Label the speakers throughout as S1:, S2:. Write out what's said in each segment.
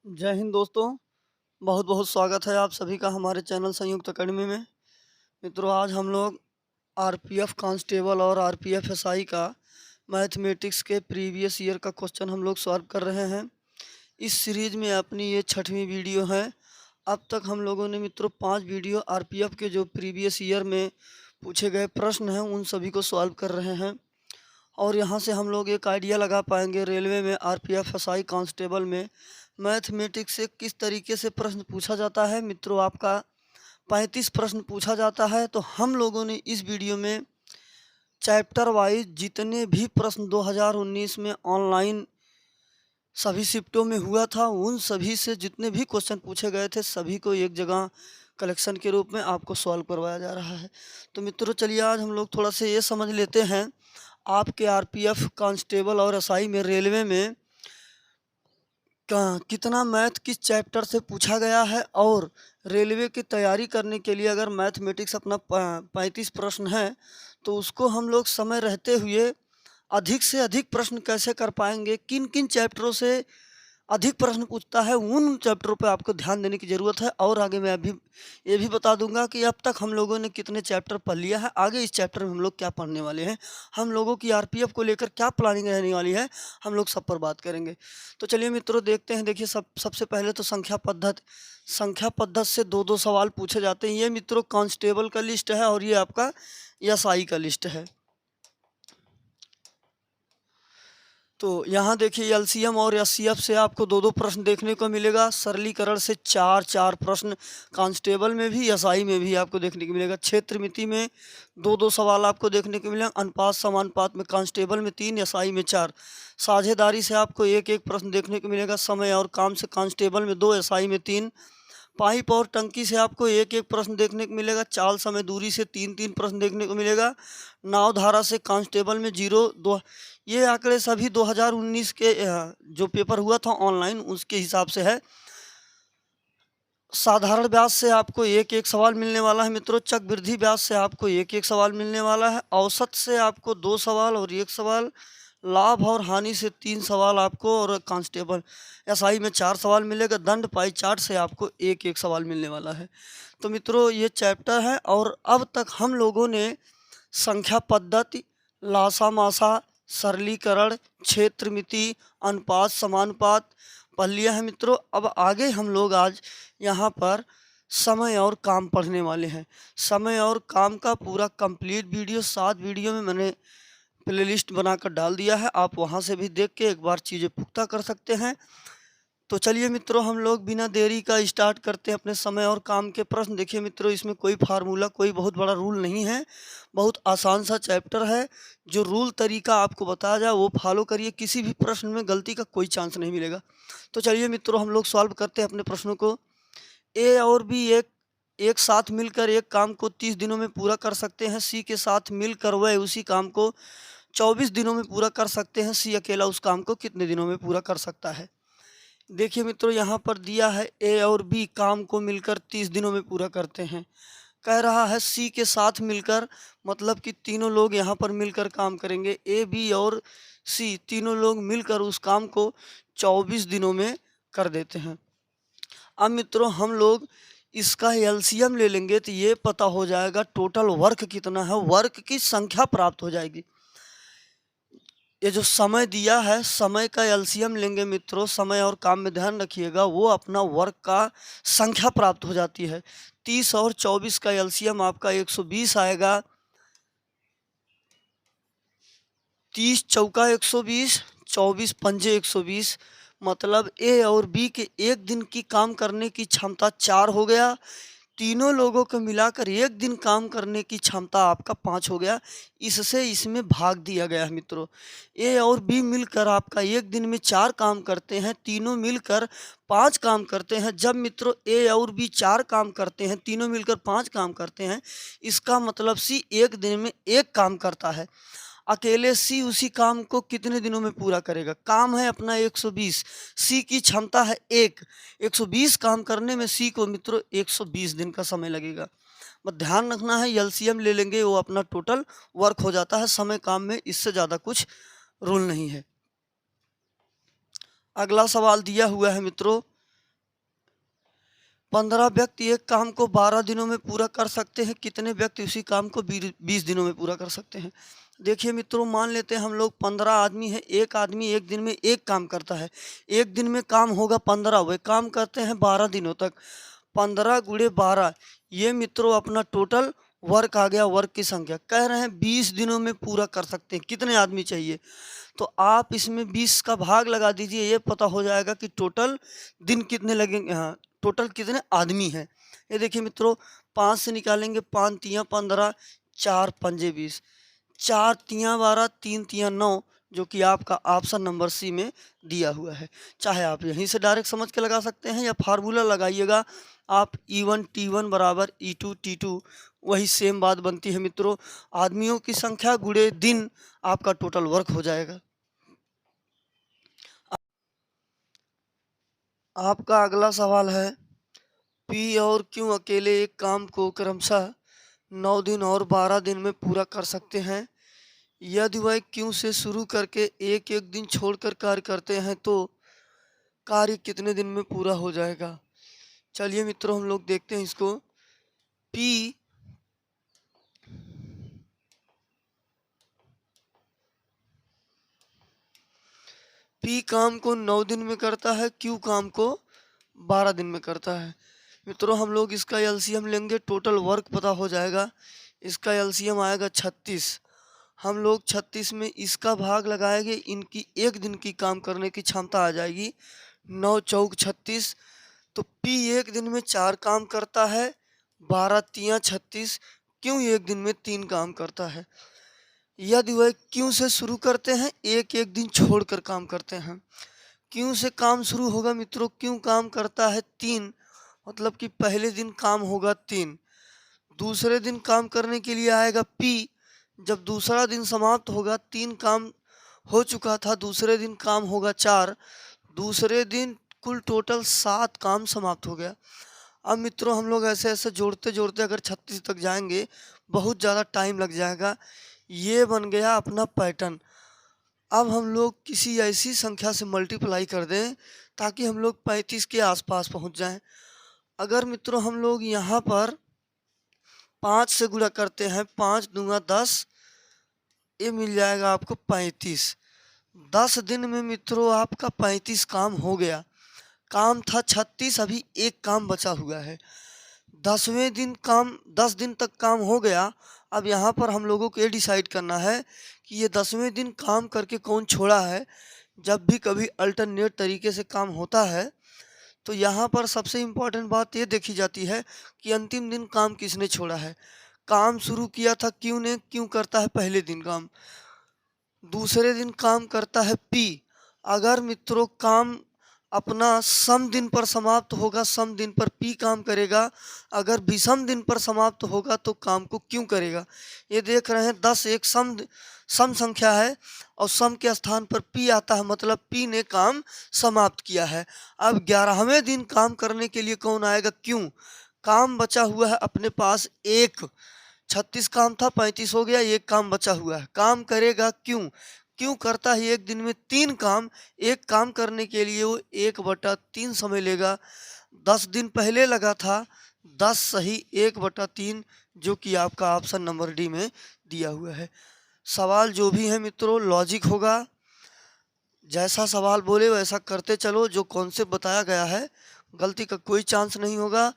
S1: जय हिंद दोस्तों। बहुत बहुत स्वागत है आप सभी का हमारे चैनल संयुक्त अकेडमी में। मित्रों, आज हम लोग आरपीएफ कांस्टेबल और आरपीएफ एसआई का मैथमेटिक्स के प्रीवियस ईयर का क्वेश्चन हम लोग सॉल्व कर रहे हैं। इस सीरीज में अपनी ये 6वीं वीडियो है। अब तक हम लोगों ने मित्रों 5 वीडियो आरपीएफ के जो प्रीवियस ईयर में पूछे गए प्रश्न हैं उन सभी को सॉल्व कर रहे हैं। और यहाँ से हम लोग एक आइडिया लगा पाएंगे रेलवे में आरपीएफ एसआई कांस्टेबल में मैथमेटिक्स से किस तरीके से प्रश्न पूछा जाता है। मित्रों, आपका 35 प्रश्न पूछा जाता है। तो हम लोगों ने इस वीडियो में चैप्टर वाइज जितने भी प्रश्न 2019 में ऑनलाइन सभी शिफ्टों में हुआ था उन सभी से जितने भी क्वेश्चन पूछे गए थे सभी को एक जगह कलेक्शन के रूप में आपको सॉल्व करवाया जा रहा है। तो मित्रों, चलिए आज हम लोग थोड़ा सा ये समझ लेते हैं आपके आरपीएफ कांस्टेबल और एसआई में रेलवे में कितना मैथ किस चैप्टर से पूछा गया है। और रेलवे की तैयारी करने के लिए अगर मैथमेटिक्स अपना 35 प्रश्न है तो उसको हम लोग समय रहते हुए अधिक से अधिक प्रश्न कैसे कर पाएंगे, किन किन चैप्टरों से अधिक प्रश्न पूछता है उन चैप्टरों पे आपको ध्यान देने की ज़रूरत है। और आगे मैं अभी ये भी बता दूंगा कि अब तक हम लोगों ने कितने चैप्टर पढ़ लिया है, आगे इस चैप्टर में हम लोग क्या पढ़ने वाले हैं, हम लोगों की आरपीएफ को लेकर क्या प्लानिंग रहने वाली है, हम लोग सब पर बात करेंगे। तो चलिए मित्रों देखते हैं। देखिए सबसे पहले तो संख्या पद्धति से दो दो सवाल पूछे जाते हैं। ये मित्रों कांस्टेबल का लिस्ट है और ये आपका एसआई का लिस्ट है। तो यहाँ देखिए एलसीएम और एचसीएफ से आपको दो दो प्रश्न देखने को मिलेगा। सरलीकरण से चार चार प्रश्न कांस्टेबल में भी एसआई में भी आपको देखने को मिलेगा। क्षेत्र मिति में दो दो सवाल आपको देखने को मिलेगा। अनुपात समानुपात में कांस्टेबल में 3, एसआई में 4। साझेदारी से आपको एक एक प्रश्न देखने को मिलेगा। समय और काम से कांस्टेबल में 2, एसआई में 3। पाइप और टंकी से आपको एक एक प्रश्न देखने को मिलेगा। चाल समय दूरी से 3 प्रश्न देखने को मिलेगा। नाव धारा से कांस्टेबल में 0, 2। ये आंकड़े सभी 2019 के जो पेपर हुआ था ऑनलाइन उसके हिसाब से है। साधारण व्यास से आपको एक एक सवाल मिलने वाला है मित्रों। चक्रवृद्धि व्यास से आपको एक एक सवाल मिलने वाला है। औसत से आपको 2 सवाल और 1 सवाल। लाभ और हानि से 3 सवाल आपको और कांस्टेबल एसआई में 4 सवाल मिलेगा। दंड पाई चार्ट से आपको एक एक सवाल मिलने वाला है। तो मित्रों ये चैप्टर है। और अब तक हम लोगों ने संख्या पद्धति, लासा मासा, सरलीकरण, क्षेत्र मिति, अनुपात समानुपात पढ़ लिया है मित्रों। अब आगे हम लोग आज यहाँ पर समय और काम पढ़ने वाले हैं। समय और काम का पूरा कंप्लीट वीडियो 7 वीडियो में मैंने प्लेलिस्ट बनाकर डाल दिया है। आप वहाँ से भी देख के एक बार चीज़ें पुख्ता कर सकते हैं। तो चलिए मित्रों हम लोग बिना देरी का स्टार्ट करते हैं अपने समय और काम के प्रश्न। देखिए मित्रों, इसमें कोई फार्मूला, कोई बहुत बड़ा रूल नहीं है। बहुत आसान सा चैप्टर है। जो रूल तरीका आपको बताया जाए वो फॉलो करिए। किसी भी प्रश्न में गलती का कोई चांस नहीं मिलेगा। तो चलिए मित्रों हम लोग सॉल्व करते हैं अपने प्रश्नों को। ए और बी एक साथ मिलकर एक काम को 30 दिनों में पूरा कर सकते हैं। सी के साथ मिलकर वह उसी काम को 24 दिनों में पूरा कर सकते हैं। सी अकेला उस काम को कितने दिनों में पूरा कर सकता है। देखिए मित्रों यहाँ पर दिया है ए और बी काम को मिलकर 30 दिनों में पूरा करते हैं। कह रहा है सी के साथ मिलकर, मतलब कि तीनों लोग यहाँ पर मिलकर काम करेंगे। ए बी और सी तीनों लोग मिलकर उस काम को 24 दिनों में कर देते हैं। अब मित्रों हम लोग इसका एलसीएम ले लेंगे तो ये पता हो जाएगा टोटल वर्क कितना है, वर्क की संख्या प्राप्त हो जाएगी। ये जो समय दिया है समय का एलसीएम लेंगे मित्रों। समय और काम में ध्यान रखिएगा वो अपना वर्क का संख्या प्राप्त हो जाती है। 30 और 24 का एलसीएम आपका 120 आएगा। 30 चौका 120, 24 पंजे 120। मतलब ए और बी के एक दिन की काम करने की क्षमता 4 हो गया। तीनों लोगों को मिलाकर एक दिन काम करने की क्षमता आपका 5 हो गया। इससे इसमें भाग दिया गया है मित्रों। ए और बी मिलकर आपका एक दिन में 4 काम करते हैं, तीनों मिलकर 5 काम करते हैं। जब मित्रों ए और बी 4 काम करते हैं, तीनों मिलकर 5 काम करते हैं, इसका मतलब सी एक दिन में 1 काम करता है। अकेले सी उसी काम को कितने दिनों में पूरा करेगा। काम है अपना 120, सी की क्षमता है 1। 120 काम करने में सी को मित्रों 120 दिन का समय लगेगा। बस ध्यान रखना है एलसीएम ले लेंगे वो अपना टोटल वर्क हो जाता है समय काम में। इससे ज़्यादा कुछ रूल नहीं है। अगला सवाल दिया हुआ है मित्रों 15 व्यक्ति एक काम को 12 दिनों में पूरा कर सकते हैं, कितने व्यक्ति उसी काम को 20 दिनों में पूरा कर सकते हैं। देखिए मित्रों, मान लेते हैं हम लोग 15 आदमी हैं, एक आदमी एक दिन में एक काम करता है, एक दिन में काम होगा 15, वे काम करते हैं 12 दिनों तक। 15 गुणे 12, ये मित्रों अपना टोटल वर्क आ गया। वर्क की संख्या कह रहे हैं 20 दिनों में पूरा कर सकते हैं, कितने आदमी चाहिए, तो आप इसमें 20 का भाग लगा दीजिए, ये पता हो जाएगा कि टोटल दिन कितने लगेंगे, हाँ टोटल कितने आदमी हैं। ये देखिए मित्रों, 5 से निकालेंगे, 5 तियाँ 15, 4 पंजे 20, 4 तियाँ 12, 3 तियाँ 9, जो कि आपका ऑप्शन नंबर सी में दिया हुआ है। चाहे आप यहीं से डायरेक्ट समझ के लगा सकते हैं या फार्मूला लगाइएगा आप, E1 T1 बराबर E2 T2, वही सेम बात बनती है मित्रों। आदमियों की संख्या गुणे दिन आपका टोटल वर्क हो जाएगा। आपका अगला सवाल है, पी और क्यू अकेले एक काम को क्रमशः 9 दिन और 12 दिन में पूरा कर सकते हैं। यदि वह क्यू से शुरू करके एक एक दिन छोड़कर कार्य करते हैं तो कार्य कितने दिन में पूरा हो जाएगा। चलिए मित्रों, हम लोग देखते हैं इसको। पी काम को 9 दिन में करता है, क्यू काम को 12 दिन में करता है। मित्रों, हम लोग इसका एलसीएम लेंगे, टोटल वर्क पता हो जाएगा। इसका एलसीएम आएगा 36। हम लोग 36 में इसका भाग लगाएंगे, इनकी एक दिन की काम करने की क्षमता आ जाएगी, 9 चौक 36। तो पी एक दिन में 4 काम करता है, 12 तियाँ 36, क्यों एक दिन में 3 काम करता है। यदि वह क्यों से शुरू करते हैं, एक एक दिन छोड़कर काम करते हैं। क्यों से काम शुरू होगा मित्रों, क्यों काम करता है 3, मतलब कि पहले दिन काम होगा 3, दूसरे दिन काम करने के लिए आएगा पी। जब दूसरा दिन समाप्त होगा, 3 काम हो चुका था, दूसरे दिन काम होगा 4, दूसरे दिन कुल टोटल 7 काम समाप्त हो गया। अब मित्रों, हम लोग ऐसे ऐसे जोड़ते जोड़ते अगर 36 तक जाएंगे, बहुत ज़्यादा टाइम लग जाएगा। ये बन गया अपना पैटर्न। अब हम लोग किसी ऐसी संख्या से मल्टीप्लाई कर दें ताकि हम लोग 35 के आसपास पहुंच जाएं। अगर मित्रों हम लोग यहाँ पर 5 से गुणा करते हैं, 5 दूंगा 10, ये मिल जाएगा आपको 35। 10 दिन में मित्रों आपका 35 काम हो गया। काम था 36, अभी एक काम बचा हुआ है। 10वें दिन काम, 10 दिन तक काम हो गया। अब यहाँ पर हम लोगों को ये डिसाइड करना है कि ये 10वें दिन काम करके कौन छोड़ा है। जब भी कभी अल्टरनेट तरीके से काम होता है तो यहाँ पर सबसे इम्पोर्टेंट बात ये देखी जाती है कि अंतिम दिन काम किसने छोड़ा है। काम शुरू किया था क्यों ने, क्यों करता है पहले दिन काम, दूसरे दिन काम करता है पी। अगर मित्रों काम अपना सम दिन पर समाप्त होगा, सम दिन पर पी काम करेगा। अगर विषम दिन पर समाप्त होगा तो काम को क्यों करेगा। ये देख रहे हैं 10 एक सम संख्या है और सम के स्थान पर पी आता है, मतलब पी ने काम समाप्त किया है। अब 11वें दिन काम करने के लिए कौन आएगा, क्यों। काम बचा हुआ है अपने पास एक, 36 काम था 35 हो गया, एक काम बचा हुआ है, काम करेगा क्यों। क्यों करता है एक दिन में 3 काम, एक काम करने के लिए वो 1/3 समय लेगा। 10 दिन पहले लगा था, 10 सही 1/3, जो कि आपका ऑप्शन नंबर डी में दिया हुआ है। सवाल जो भी है मित्रों लॉजिक होगा, जैसा सवाल बोले वैसा करते चलो, जो कॉन्सेप्ट बताया गया है गलती का कोई चांस नहीं होगा।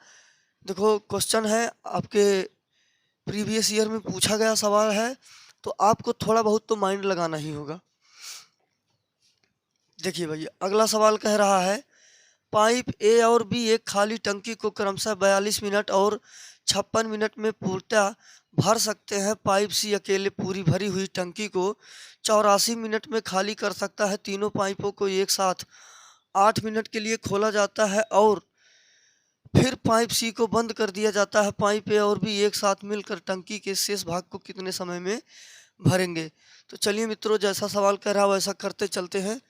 S1: देखो क्वेश्चन है आपके प्रीवियस ईयर में पूछा गया सवाल है, तो आपको थोड़ा बहुत तो माइंड लगाना ही होगा। देखिए भैया, अगला सवाल कह रहा है, पाइप ए और बी एक खाली टंकी को क्रमशः 42 मिनट और 56 मिनट में पूर्णतः भर सकते हैं। पाइप सी अकेले पूरी भरी हुई टंकी को 84 मिनट में खाली कर सकता है। तीनों पाइपों को एक साथ 8 मिनट के लिए खोला जाता है और फिर पाइप सी को बंद कर दिया जाता है। पाइप ए और बी एक साथ मिलकर टंकी के शेष भाग को कितने समय में भरेंगे। तो चलिए मित्रों, जैसा सवाल कह रहा है वैसा करते चलते हैं।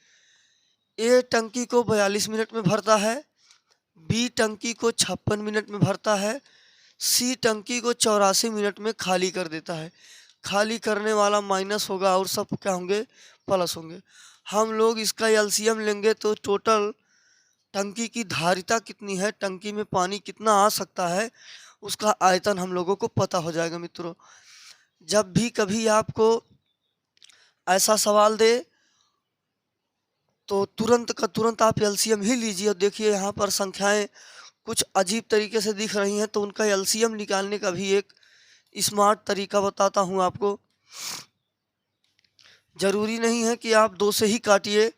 S1: ए टंकी को 42 मिनट में भरता है, बी टंकी को 56 मिनट में भरता है, सी टंकी को 84 मिनट में खाली कर देता है। खाली करने वाला माइनस होगा और सब क्या होंगे, प्लस होंगे। हम लोग इसका एलसीएम लेंगे तो टोटल टंकी की धारिता कितनी है, टंकी में पानी कितना आ सकता है, उसका आयतन हम लोगों को पता हो जाएगा मित्रों। जब भी कभी आपको ऐसा सवाल दे तो तुरंत का तुरंत आप एलसीएम ही लीजिए। और देखिए यहाँ पर संख्याएं कुछ अजीब तरीके से दिख रही हैं, तो उनका एलसीएम निकालने का भी एक स्मार्ट तरीका बताता हूँ आपको। ज़रूरी नहीं है कि आप 2 से ही काटिए,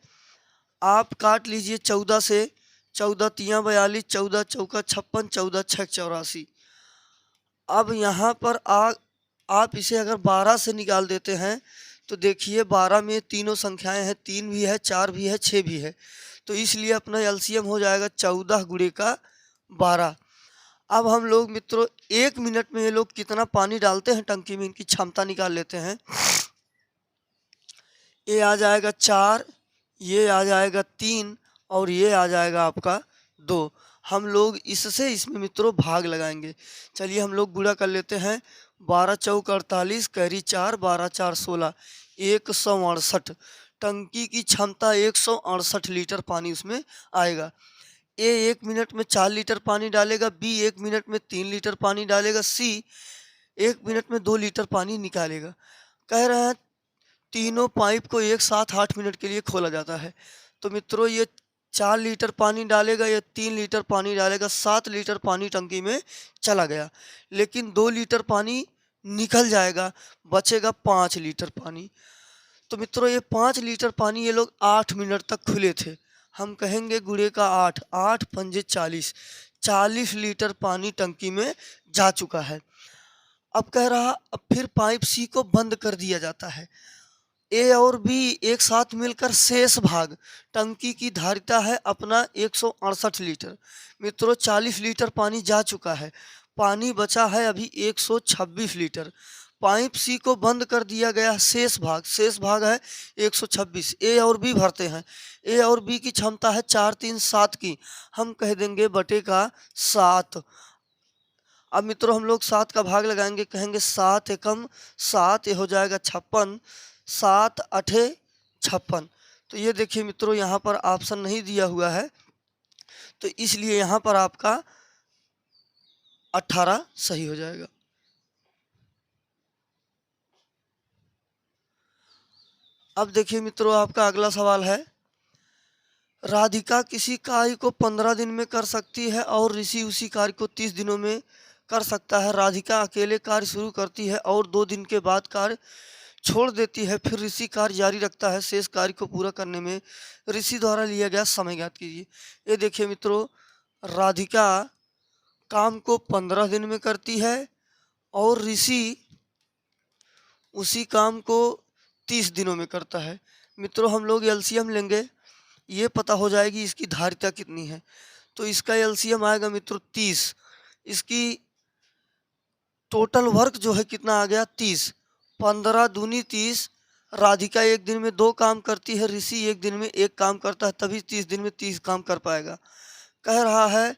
S1: आप काट लीजिए 14 से। 14 तियाँ 42, 14 चौका 56, 14 छक 84। अब यहाँ पर आप इसे अगर 12 से निकाल देते हैं तो देखिए 12 में तीनों संख्याएं हैं, 3 भी है, 4 भी है, 6 भी है, तो इसलिए अपना एलसीएम हो जाएगा 14 गुणे का 12। अब हम लोग मित्रों 1 मिनट में ये लोग कितना पानी डालते हैं टंकी में, इनकी क्षमता निकाल लेते हैं। ये आ जाएगा 4, ये आ जाएगा 3 और ये आ जाएगा आपका 2। हम लोग इससे इसमें मित्रों भाग लगाएंगे। चलिए हम लोग गुणा कर लेते हैं। 12 चौक 48, कैरी 4, 12 4 16, 168। टंकी की क्षमता 168 लीटर पानी उसमें आएगा। ए 1 मिनट में 4 लीटर पानी डालेगा, बी 1 मिनट में 3 लीटर पानी डालेगा, सी 1 मिनट में 2 लीटर पानी निकालेगा। कह रहे हैं तीनों पाइप को एक साथ 8 मिनट के लिए खोला जाता है। तो मित्रों ये 4 लीटर पानी डालेगा, ये 3 लीटर पानी डालेगा, 7 लीटर पानी टंकी में चला गया, लेकिन 2 लीटर पानी निकल जाएगा, बचेगा 5 लीटर पानी। तो मित्रों ये 5 लीटर पानी ये लोग 8 मिनट तक खुले थे। हम कहेंगे गुणे का 8, 8 पंजे 40, 40 लीटर पानी टंकी में जा चुका है। अब कह रहा अब फिर पाइप सी को बंद कर दिया जाता है। ए और बी एक साथ मिलकर शेष भाग, टंकी की धारिता है अपना 168 लीटर। मित्रों 40 लीटर पानी जा चुका है, पानी बचा है अभी 126 लीटर। पाइप सी को बंद कर दिया गया, शेष भाग है 126। ए और बी भरते हैं। ए और बी की क्षमता है 4 3 7 की, हम कह देंगे बटे का 7। अब मित्रों हम लोग 7 का भाग लगाएंगे, कहेंगे 7 एकम 7, ये हो जाएगा 56, 7 8 56। तो ये देखिए मित्रों यहाँ पर ऑप्शन नहीं दिया हुआ है, तो इसलिए यहाँ पर आपका 18 सही हो जाएगा। अब देखिए मित्रों आपका अगला सवाल है, राधिका किसी कार्य को 15 दिन में कर सकती है और ऋषि उसी कार्य को 30 दिनों में कर सकता है। राधिका अकेले कार्य शुरू करती है और 2 दिन के बाद कार्य छोड़ देती है, फिर ऋषि कार्य जारी रखता है। शेष कार्य को पूरा करने में ऋषि द्वारा लिया गया समय ज्ञात कीजिए। ये देखिए मित्रों राधिका काम को 15 दिन में करती है और ऋषि उसी काम को 30 दिनों में करता है। मित्रों हम लोग एलसीएम लेंगे, ये पता हो जाएगी इसकी धारिता कितनी है। तो इसका एलसीएम आएगा मित्रों 30। इसकी टोटल वर्क जो है कितना आ गया 30, 15 दूनी 30। राधिका एक दिन में 2 काम करती है, ऋषि एक दिन में 1 काम करता है, तभी 30 दिन में 30 काम कर पाएगा। कह रहा है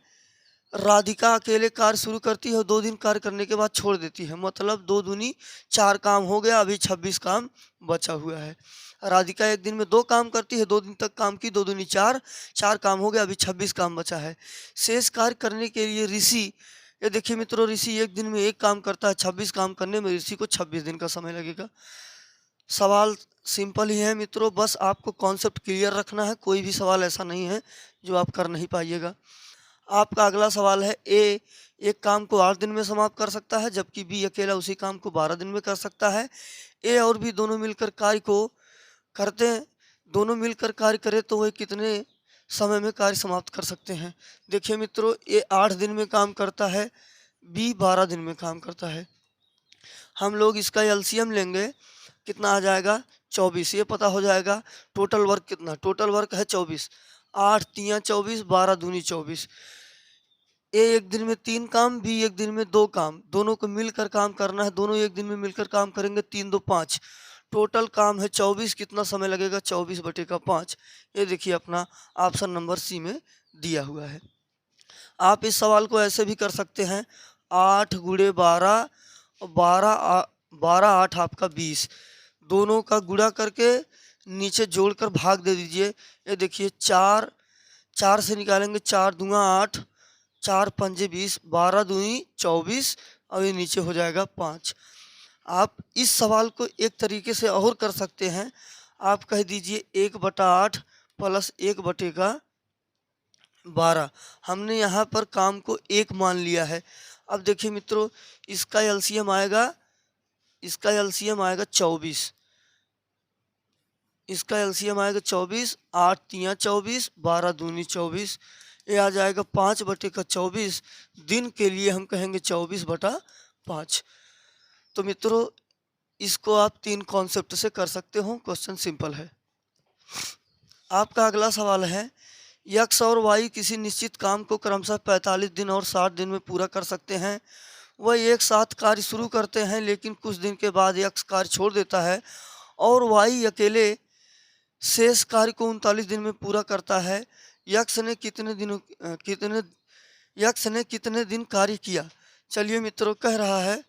S1: राधिका अकेले कार्य शुरू करती है और 2 दिन कार्य करने के बाद छोड़ देती है, मतलब 2 दूनी 4 काम हो गया, अभी 26 काम बचा हुआ है। राधिका एक दिन में 2 काम करती है, 2 दिन तक काम की, 2 दूनी 4, 4 काम हो गया, अभी 26 काम बचा है। शेष कार्य करने के लिए ऋषि, ये देखिए मित्रों ऋषि एक दिन में 1 काम करता है, 26 काम करने में ऋषि को 26 दिन का समय लगेगा। सवाल सिंपल ही है मित्रों, बस आपको कॉन्सेप्ट क्लियर रखना है, कोई भी सवाल ऐसा नहीं है जो आप कर नहीं पाइएगा। आपका अगला सवाल है, ए एक काम को 8 दिन में समाप्त कर सकता है, जबकि बी अकेला उसी काम को 12 दिन में कर सकता है। ए और बी दोनों मिलकर कार्य को करते हैं, दोनों मिलकर कार्य करें तो वह कितने समय में कार्य समाप्त कर सकते हैं। देखिए मित्रों ए 8 दिन में काम करता है, बी 12 दिन में काम करता है। हम लोग इसका एलसीएम लेंगे, कितना आ जाएगा 24। ये पता हो जाएगा टोटल वर्क कितना, टोटल वर्क है 24। 8 तियाँ 24, 12 दूनी 24। ए एक दिन में 3 काम, बी एक दिन में 2 काम, दोनों को मिलकर काम करना है, दोनों एक दिन में मिलकर काम करेंगे, 3 2 5। टोटल काम है 24, कितना समय लगेगा 24 बटे का 5। ये देखिए अपना ऑप्शन नंबर सी में दिया हुआ है। आप इस सवाल को ऐसे भी कर सकते हैं, 8 गुणे 12, 12 8 आपका 20, दोनों का गुणा करके नीचे जोड़कर भाग दे दीजिए। ये देखिए 4 4 से निकालेंगे 4 दूना 8, 4 पंजे 20, 12 दूनी 24 और ये नीचे हो जाएगा 5। आप इस सवाल को एक तरीके से और कर सकते हैं। आप कह दीजिए 1/8 प्लस 1/12। हमने यहाँ पर काम को 1 मान लिया है। अब देखिए मित्रों, इसका एलसीएम आएगा 24। इसका एलसीएम आएगा 24, 8 तियाँ 24, 12 दूनी 24। ये आ जाएगा 5/24। दिन के लिए हम कहेंगे 24/5। तो मित्रों, इसको आप 3 कॉन्सेप्ट से कर सकते हो। क्वेश्चन सिंपल है। आपका अगला सवाल है, यक्स और वाई किसी निश्चित काम को क्रमशः 45 दिन और 60 दिन में पूरा कर सकते हैं। वह एक साथ कार्य शुरू करते हैं, लेकिन कुछ दिन के बाद यक्स कार्य छोड़ देता है और वाई अकेले शेष कार्य को 39 दिन में पूरा करता है। यक्स ने कितने दिन कार्य किया? चलिए मित्रों, कह रहा है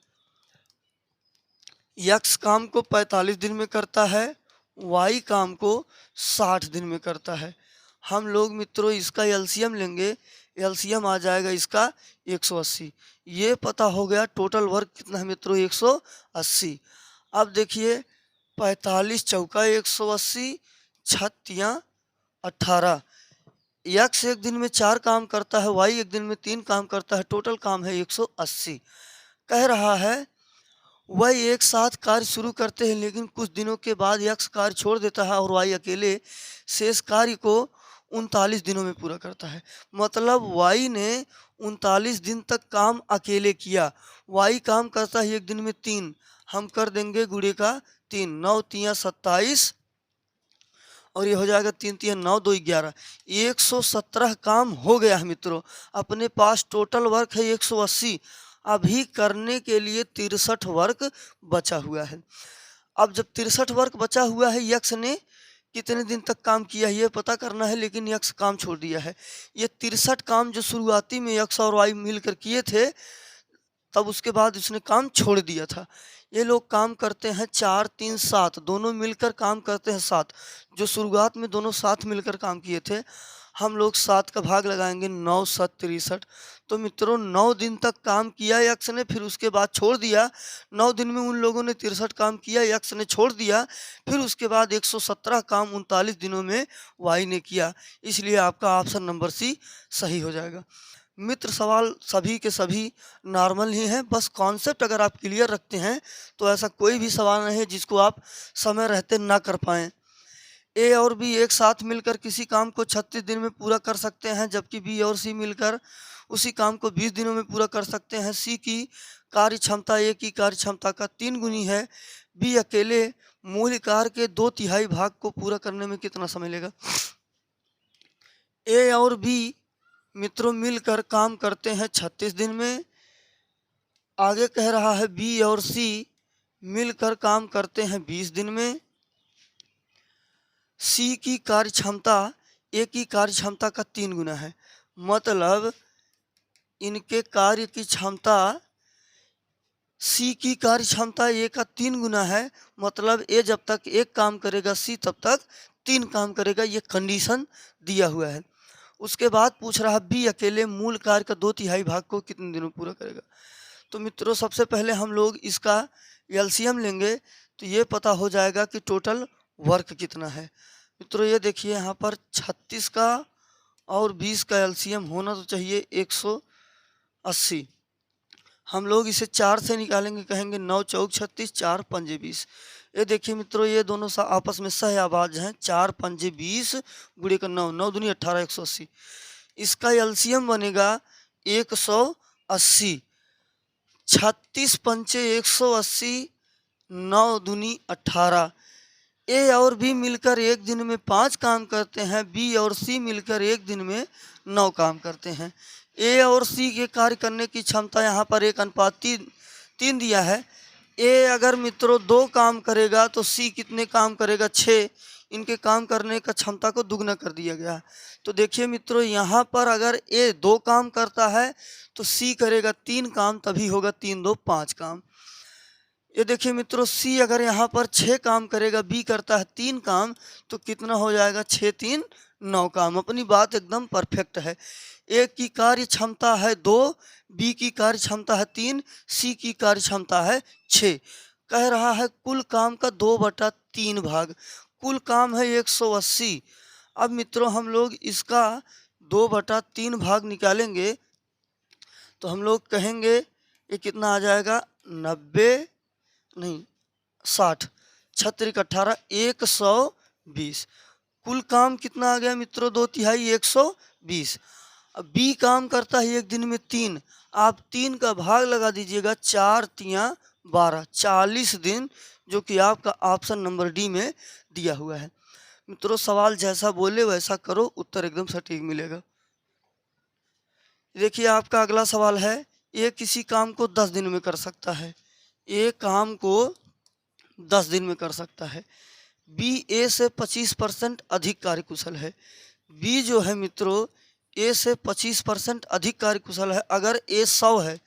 S1: यक्स काम को 45 दिन में करता है, वाई काम को 60 दिन में करता है। हम लोग मित्रों इसका एलसीएम लेंगे। एलसीएम आ जाएगा इसका 180। ये पता हो गया टोटल वर्क कितना है मित्रों, 180। अब देखिए 45 चौका 180, 6 18। यक्स एक दिन में 4 काम करता है, वाई एक दिन में 3 काम करता है, टोटल काम है 180। कह रहा है वह एक साथ कार्य शुरू करते हैं, लेकिन कुछ दिनों के बाद यक्स कार्य छोड़ देता है और वाई अकेले शेष कार्य को 39 दिनों में पूरा करता है। मतलब वाई ने 39 दिन तक काम अकेले किया। वाई काम करता है एक दिन में 3। हम कर देंगे गुणे का 3, 9 तियाँ 27 और ये हो जाएगा 3 तियाँ 9 2 11। 117 काम हो गया है मित्रों। अपने पास टोटल वर्क है 180। अभी करने के लिए 63 वर्क बचा हुआ है। अब जब 63 वर्क बचा हुआ है, यक्स ने कितने दिन तक काम किया है ये पता करना है, लेकिन यक्स काम छोड़ दिया है। ये 63 काम जो शुरुआती में यक्स और वाई मिलकर किए थे, तब उसके बाद उसने काम छोड़ दिया था। ये लोग काम करते हैं 4 3 7, दोनों मिलकर काम करते हैं 7। जो शुरुआत में दोनों साथ मिलकर काम किए थे, हम लोग 7 का भाग लगाएंगे, 9 7 63। तो मित्रों 9 दिन तक काम किया यक्स ने, फिर उसके बाद छोड़ दिया। 9 दिन में उन लोगों ने 63 काम किया, यक्स ने छोड़ दिया। फिर उसके बाद 117 काम 39 दिनों में वाई ने किया। इसलिए आपका ऑप्शन नंबर सी सही हो जाएगा। मित्र सवाल सभी के सभी नॉर्मल ही हैं। बस कॉन्सेप्ट अगर आप क्लियर रखते हैं तो ऐसा कोई भी सवाल नहीं है जिसको आप समय रहते ना कर पाएँ। ए और बी एक साथ मिलकर किसी काम को 36 दिन में पूरा कर सकते हैं, जबकि बी और सी मिलकर उसी काम को 20 दिनों में पूरा कर सकते हैं। सी की कार्य क्षमता ए की कार्य क्षमता का 3 गुनी है। बी अकेले मूल कार्य के 2/3 भाग को पूरा करने में कितना समय लेगा? ए और बी मित्रों मिलकर काम करते हैं 36 दिन में। आगे कह रहा है बी और सी मिलकर काम करते हैं 20 दिन में। सी की कार्य क्षमता ए की कार्य क्षमता का 3 गुना है। मतलब इनके कार्य की क्षमता सी की कार्य क्षमता ए का 3 गुना है। मतलब ए जब तक एक काम करेगा, सी तब तक 3 काम करेगा। ये कंडीशन दिया हुआ है। उसके बाद पूछ रहा बी अकेले मूल कार्य का 2/3 भाग को कितने दिनों में पूरा करेगा? तो मित्रों सबसे पहले हम लोग इसका एलसीएम लेंगे, तो ये पता हो जाएगा कि टोटल वर्क कितना है। मित्रों ये देखिए यहाँ पर 36 का और 20 का एलसीएम होना तो चाहिए 180। हम लोग इसे 4 से निकालेंगे, कहेंगे 9 चौक 36, 4 पंजे 20। ये देखिए मित्रों ये दोनों आपस में सह आवाज हैं। 4 पंजे 20 गुणे का 9, 9 दूनी 18, 180। इसका एलसीएम बनेगा 180। 36 पंचे 180, 9 दूनी 18। ए और बी मिलकर एक दिन में 5 काम करते हैं। बी और सी मिलकर एक दिन में 9 काम करते हैं। ए और सी के कार्य करने की क्षमता यहाँ पर 1:3 दिया है। ए अगर मित्रों 2 काम करेगा तो सी कितने काम करेगा? 6। इनके काम करने का क्षमता को दुगना कर दिया गया है। तो देखिए मित्रों यहाँ पर अगर ए 2 काम करता है तो सी करेगा 3 काम, तभी होगा 3 2 5 काम। ये देखिए मित्रों सी अगर यहाँ पर 6 काम करेगा, बी करता है 3 काम, तो कितना हो जाएगा? 6 3 9 काम। अपनी बात एकदम परफेक्ट है। ए की कार्य क्षमता है 2, बी की कार्य क्षमता है 3, सी की कार्य क्षमता है 6। कह रहा है कुल काम का 2/3 भाग। कुल काम है 180। अब मित्रों हम लोग इसका 2/3 भाग निकालेंगे तो हम लोग कहेंगे ये कितना आ जाएगा, 90 नहीं 60, 36 18 120। कुल काम कितना आ गया मित्रों, 2/3 120। अब बी काम करता है एक दिन में 3, आप 3 का भाग लगा दीजिएगा, 4 तियाँ 12, 40 दिन, जो कि आपका ऑप्शन नंबर डी में दिया हुआ है। मित्रों सवाल जैसा बोले वैसा करो, उत्तर एकदम सटीक मिलेगा। देखिए आपका अगला सवाल है, ए किसी काम को 10 दिन में कर सकता है। ए काम को 10 दिन में कर सकता है। बी ए से 25% अधिक कार्यकुशल है। बी जो है मित्रों ए से 25% अधिक कार्यकुशल है। अगर ए 100 है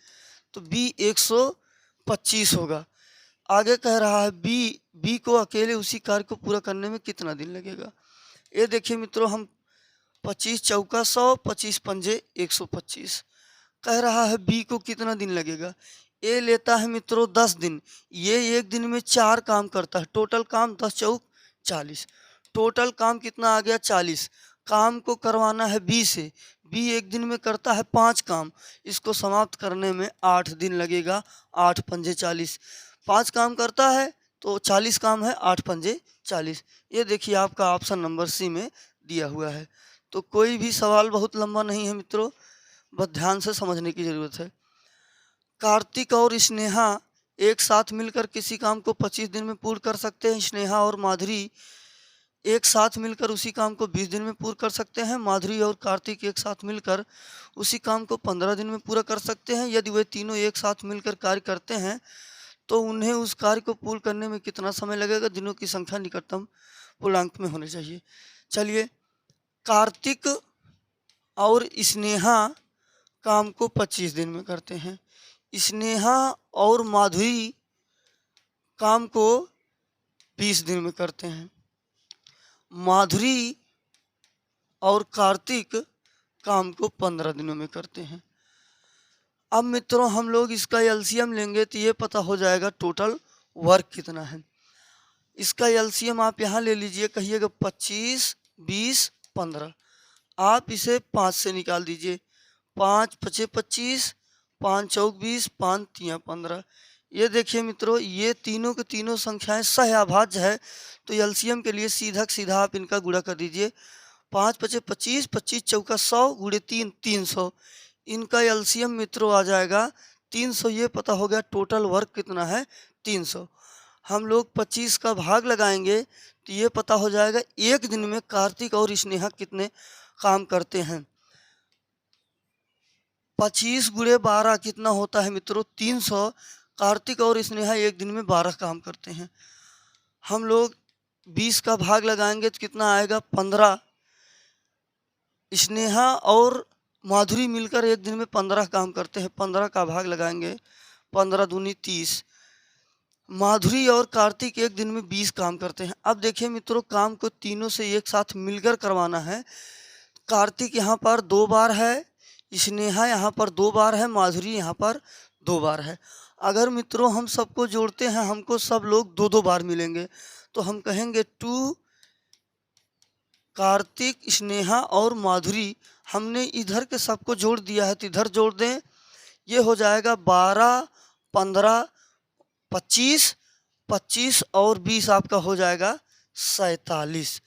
S1: तो बी 125 होगा। आगे कह रहा है बी को अकेले उसी कार्य को पूरा करने में कितना दिन लगेगा। ये देखिए मित्रों, हम 25 चौका 100, 25 पंजे 125। कह रहा है बी को कितना दिन लगेगा। ए लेता है मित्रों 10 दिन। ये एक दिन में 4 काम करता है। टोटल काम 10 चौक 40। टोटल काम कितना आ गया, 40। काम को करवाना है बी से। बी एक दिन में करता है 5 काम। इसको समाप्त करने में 8 दिन लगेगा। 8 पंजे 40। 5 काम करता है तो 40 काम है, 8 पंजे 40। ये देखिए आपका ऑप्शन नंबर सी में दिया हुआ है। तो कोई भी सवाल बहुत लंबा नहीं है मित्रों, बस ध्यान से समझने की ज़रूरत है। कार्तिक और स्नेहा एक साथ मिलकर किसी काम को 25 दिन में पूर्ण कर सकते हैं। स्नेहा और माधुरी एक साथ मिलकर उसी काम को 20 दिन में पूरा कर सकते हैं। माधुरी और कार्तिक एक साथ मिलकर उसी काम को 15 दिन में पूरा कर सकते हैं। यदि वे तीनों एक साथ मिलकर कार्य करते हैं तो उन्हें उस कार्य को पूर्ण करने में कितना समय लगेगा। दिनों की संख्या निकटतम पूर्णांक में होनी चाहिए। चलिए, कार्तिक और स्नेहा काम को 25 दिन में करते हैं। स्नेहा और माधुरी काम को 20 दिन में करते हैं। माधुरी और कार्तिक काम को 15 दिनों में करते हैं। अब मित्रों हम लोग इसका एलसीएम लेंगे तो ये पता हो जाएगा टोटल वर्क कितना है। इसका एलसीएम आप यहाँ ले लीजिए, कहिएगा 25 20 15। आप इसे 5 से निकाल दीजिए। 5 पचे 25, 5 चौक 20, 5 तियाँ 15। ये देखिए मित्रों, ये तीनों के तीनों संख्याएं सहअभाज्य है, तो एलसीएम के लिए सीधा सीधा आप इनका गुणा कर दीजिए। 5 पचे 25, 25 चौका 100 गुणे 3 300। इनका एलसीएम मित्रों आ जाएगा 300। ये पता हो गया टोटल वर्क कितना है, 300। हम लोग 25 का भाग लगाएंगे तो ये पता हो जाएगा एक दिन में कार्तिक और स्नेहा कितने काम करते हैं। 25 गुणे 12 कितना होता है मित्रों, 300। कार्तिक और स्नेहा एक दिन में 12 काम करते हैं। हम लोग 20 का भाग लगाएंगे तो कितना आएगा, 15। स्नेहा और माधुरी मिलकर एक दिन में 15 काम करते हैं। 15 का भाग लगाएंगे, 15 दूनी 30। माधुरी और कार्तिक एक दिन में 20 काम करते हैं। अब देखिए मित्रों, काम को तीनों से एक साथ मिलकर करवाना है। कार्तिक यहाँ पर 2 बार है, स्नेहा यहाँ पर 2 बार है, माधुरी यहाँ पर 2 बार है। अगर मित्रों हम सबको जोड़ते हैं, हमको सब लोग 2-2 बार मिलेंगे, तो हम कहेंगे 2 कार्तिक स्नेहा और माधुरी। हमने इधर के सबको जोड़ दिया है तो इधर जोड़ दें, ये हो जाएगा 12 15 25, 25 और 20 आपका हो जाएगा 47।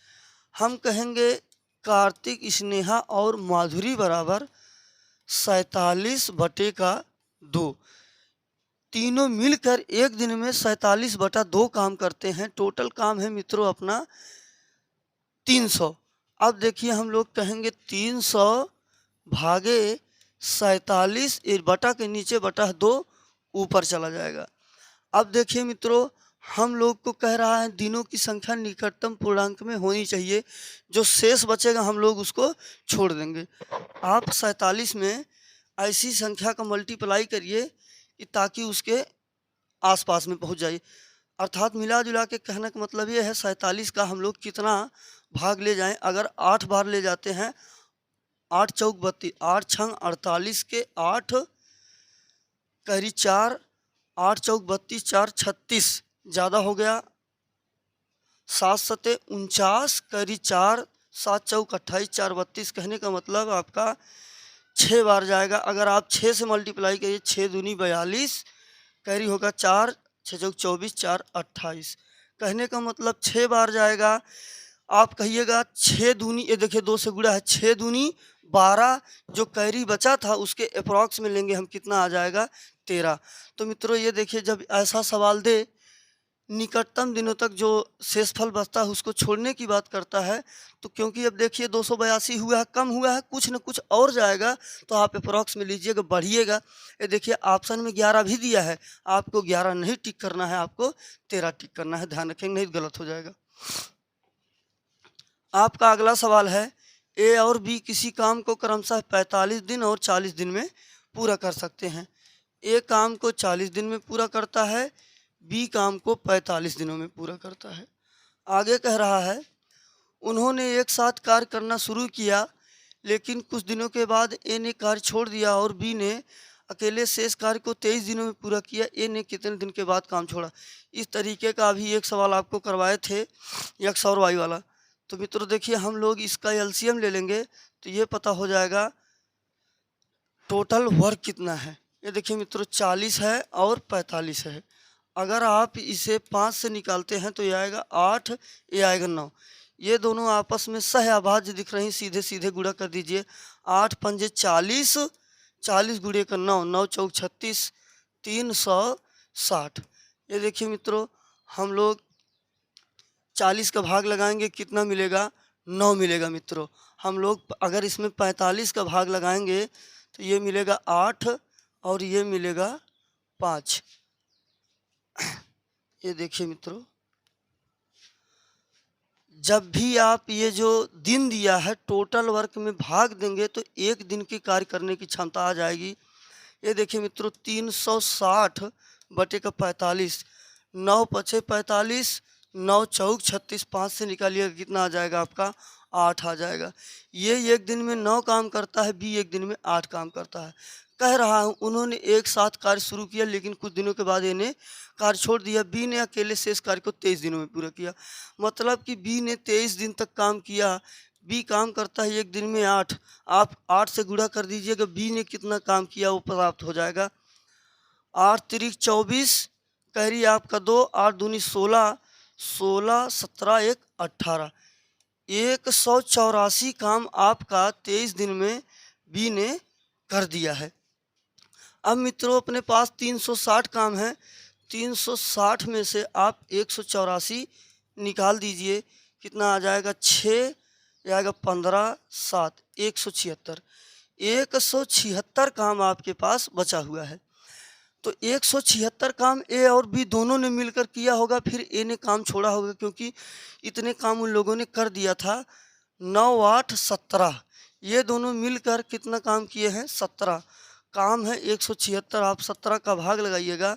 S1: हम कहेंगे कार्तिक स्नेहा और माधुरी बराबर 47/2। तीनों मिलकर एक दिन में 47/2 काम करते हैं। टोटल काम है मित्रों अपना 300। अब देखिए हम लोग कहेंगे 300 भागे 47, एक बटा के नीचे बटा 2 ऊपर चला जाएगा। अब देखिए मित्रों, हम लोग को कह रहा है दिनों की संख्या निकटतम पूर्णांक में होनी चाहिए। जो शेष बचेगा हम लोग उसको छोड़ देंगे। आप 47 में ऐसी संख्या का मल्टीप्लाई करिए कि ताकि उसके आसपास में पहुंच जाए। अर्थात मिला जुला के कहने का मतलब ये है 47 का हम लोग कितना भाग ले जाएं, अगर 8 बार ले जाते हैं, 8 चौक 32, 8 छंग 48 के 8 करी 4, 8 चौक 32, 4 36, ज़्यादा हो गया, 7 सते 49 करी 4, 7 चौक 28, 4 32। कहने का मतलब आपका 6 बार जाएगा। अगर आप 6 से मल्टीप्लाई करिए, 6 दूनी 42 कैरी होगा 4, 6 चौक 24, 4 28। कहने का मतलब 6 बार जाएगा। आप कहिएगा 6 दूनी, ये देखिए 2 से गुणा है, 6 दूनी 12, जो कैरी बचा था उसके अप्रॉक्स में लेंगे हम, कितना आ जाएगा 13। तो मित्रों ये देखिए, जब ऐसा सवाल दे निकटतम दिनों तक जो शेषफल बचता है उसको छोड़ने की बात करता है, तो क्योंकि अब देखिए 282 हुआ है, कम हुआ है, कुछ न कुछ और जाएगा, तो आप अप्रॉक्स में लीजिएगा, बढ़िएगा। ये देखिए ऑप्शन में 11 भी दिया है, आपको 11 नहीं टिक करना है, आपको 13 टिक करना है, ध्यान रखेंगे नहीं तो गलत हो जाएगा। आपका अगला सवाल है, ए और बी किसी काम को क्रमशः 45 दिन और 40 दिन में पूरा कर सकते हैं। ए काम को 40 दिन में पूरा करता है, बी काम को 45 दिनों में पूरा करता है। आगे कह रहा है, उन्होंने एक साथ कार्य करना शुरू किया, लेकिन कुछ दिनों के बाद ए ने कार्य छोड़ दिया और बी ने अकेले शेष कार्य को 23 दिनों में पूरा किया। ए ने कितने दिन के बाद काम छोड़ा। इस तरीके का अभी एक सवाल आपको करवाए थे, एक्स और वाई वाला। तो मित्रों देखिए, हम लोग इसका एलसीएम ले लेंगे तो ये पता हो जाएगा टोटल वर्क कितना है। ये देखिए मित्रों 40 है और 45 है। अगर आप इसे 5 से निकालते हैं तो ये आएगा 8, ये आएगा 9। ये दोनों आपस में सहअभाज्य दिख रही, सीधे सीधे गुणा कर दीजिए। 8 पंजे 40, 40 गुणे का 9, 9 चौक 36, 360। ये देखिए मित्रों, हम लोग 40 का भाग लगाएंगे, कितना मिलेगा, 9 मिलेगा। मित्रों हम लोग अगर इसमें 45 का भाग लगाएंगे तो ये मिलेगा 8 और ये मिलेगा 5। ये देखिए मित्रों, जब भी आप ये जो दिन दिया है टोटल वर्क में भाग देंगे तो एक दिन की कार्य करने की क्षमता आ जाएगी। ये देखिए मित्रों 360 बटे का 45, 9 पचे 45, 9 चौक 36, 5 से निकालिएगा कितना आ जाएगा आपका 8 आ जाएगा। ये एक दिन में 9 काम करता है, बी एक दिन में 8 काम करता है। कह रहा हूँ उन्होंने एक साथ कार्य शुरू किया, लेकिन कुछ दिनों के बाद इन्हें कार्य छोड़ दिया। बी ने अकेले शेष कार्य को 23 दिनों में पूरा किया। मतलब कि बी ने 23 दिन तक काम किया। बी काम करता है एक दिन में 8, आप 8 से गुणा कर दीजिएगा, बी ने कितना काम किया वो प्राप्त हो जाएगा। 8 तिरिक 24, कैरी आपका 2, 8 दूनी 16, 16 17 1 18, 184 काम आपका 23 दिन में बी ने कर दिया है। अब मित्रों अपने पास 360 काम है, 360 में से आप 184 निकाल दीजिए, कितना आ जाएगा 6, आएगा 15 7, 176। 176 काम आपके पास बचा हुआ है। तो 176 काम ए और बी दोनों ने मिलकर किया होगा, फिर ए ने काम छोड़ा होगा, क्योंकि इतने काम उन लोगों ने कर दिया था। 9 8 17, ये दोनों मिलकर कितना काम किए हैं, 17 काम है। 176 आप 17 का भाग लगाइएगा।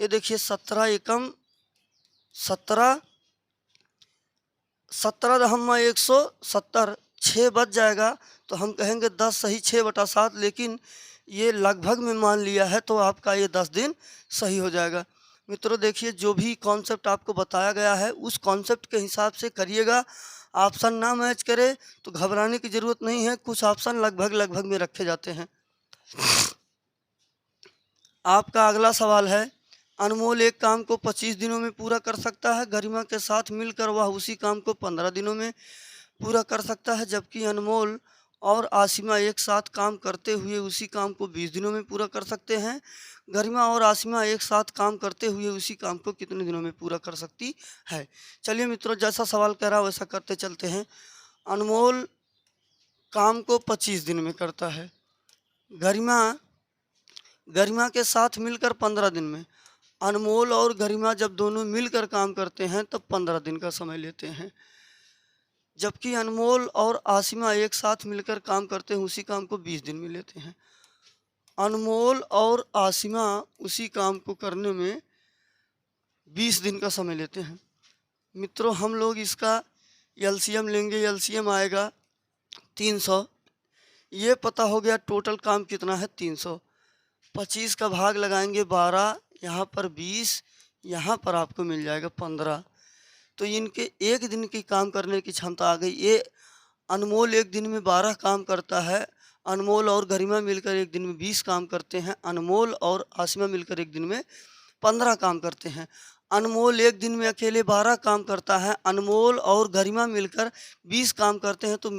S1: ये देखिए 17 एकम 17, 17 दहम्मा 170, 6 बच जाएगा तो हम कहेंगे 10 सही 6/7, लेकिन ये लगभग में मान लिया है तो आपका ये 10 दिन सही हो जाएगा। मित्रों देखिए, जो भी कॉन्सेप्ट आपको बताया गया है उस कॉन्सेप्ट के हिसाब से करिएगा। ऑप्शन ना मैच करे तो घबराने की ज़रूरत नहीं है, कुछ ऑप्शन लगभग में रखे जाते हैं। आपका अगला सवाल है, अनमोल एक काम को 25 दिनों में पूरा कर सकता है, गरिमा के साथ मिलकर वह उसी काम को 15 दिनों में पूरा कर सकता है, जबकि अनमोल और आसिमा एक साथ काम करते हुए उसी काम को 20 दिनों में पूरा कर सकते हैं। गरिमा और आसिमा एक साथ काम करते हुए उसी काम को कितने दिनों में पूरा कर सकती है। चलिए मित्रों, जैसा सवाल कह रहा है वैसा करते चलते हैं। अनमोल काम को 25 दिन में करता है, गरिमा के साथ मिलकर 15 दिन में। अनमोल और गरिमा जब दोनों मिलकर काम करते हैं तब 15 दिन का समय लेते हैं, जबकि अनमोल और आसिमा एक साथ मिलकर काम करते हैं उसी काम को 20 दिन में लेते हैं। अनमोल और आसिमा उसी काम को करने में 20 दिन का समय लेते हैं। मित्रों हम लोग इसका एलसीएम लेंगे, एलसीएम आएगा 300। ये पता हो गया टोटल काम कितना है 300। 25 का भाग लगाएंगे 12, यहाँ पर 20, यहाँ पर आपको मिल जाएगा 15। तो इनके एक दिन की काम करने की क्षमता आ गई। ये अनमोल एक दिन में 12 काम करता है। अनमोल और गरिमा मिलकर एक दिन में 20 काम करते हैं। अनमोल और आसिमा मिलकर एक दिन में 15 काम करते हैं। अनमोल एक दिन में अकेले 12 काम करता है। अनमोल और गरिमा मिलकर 20 काम करते हैं। तो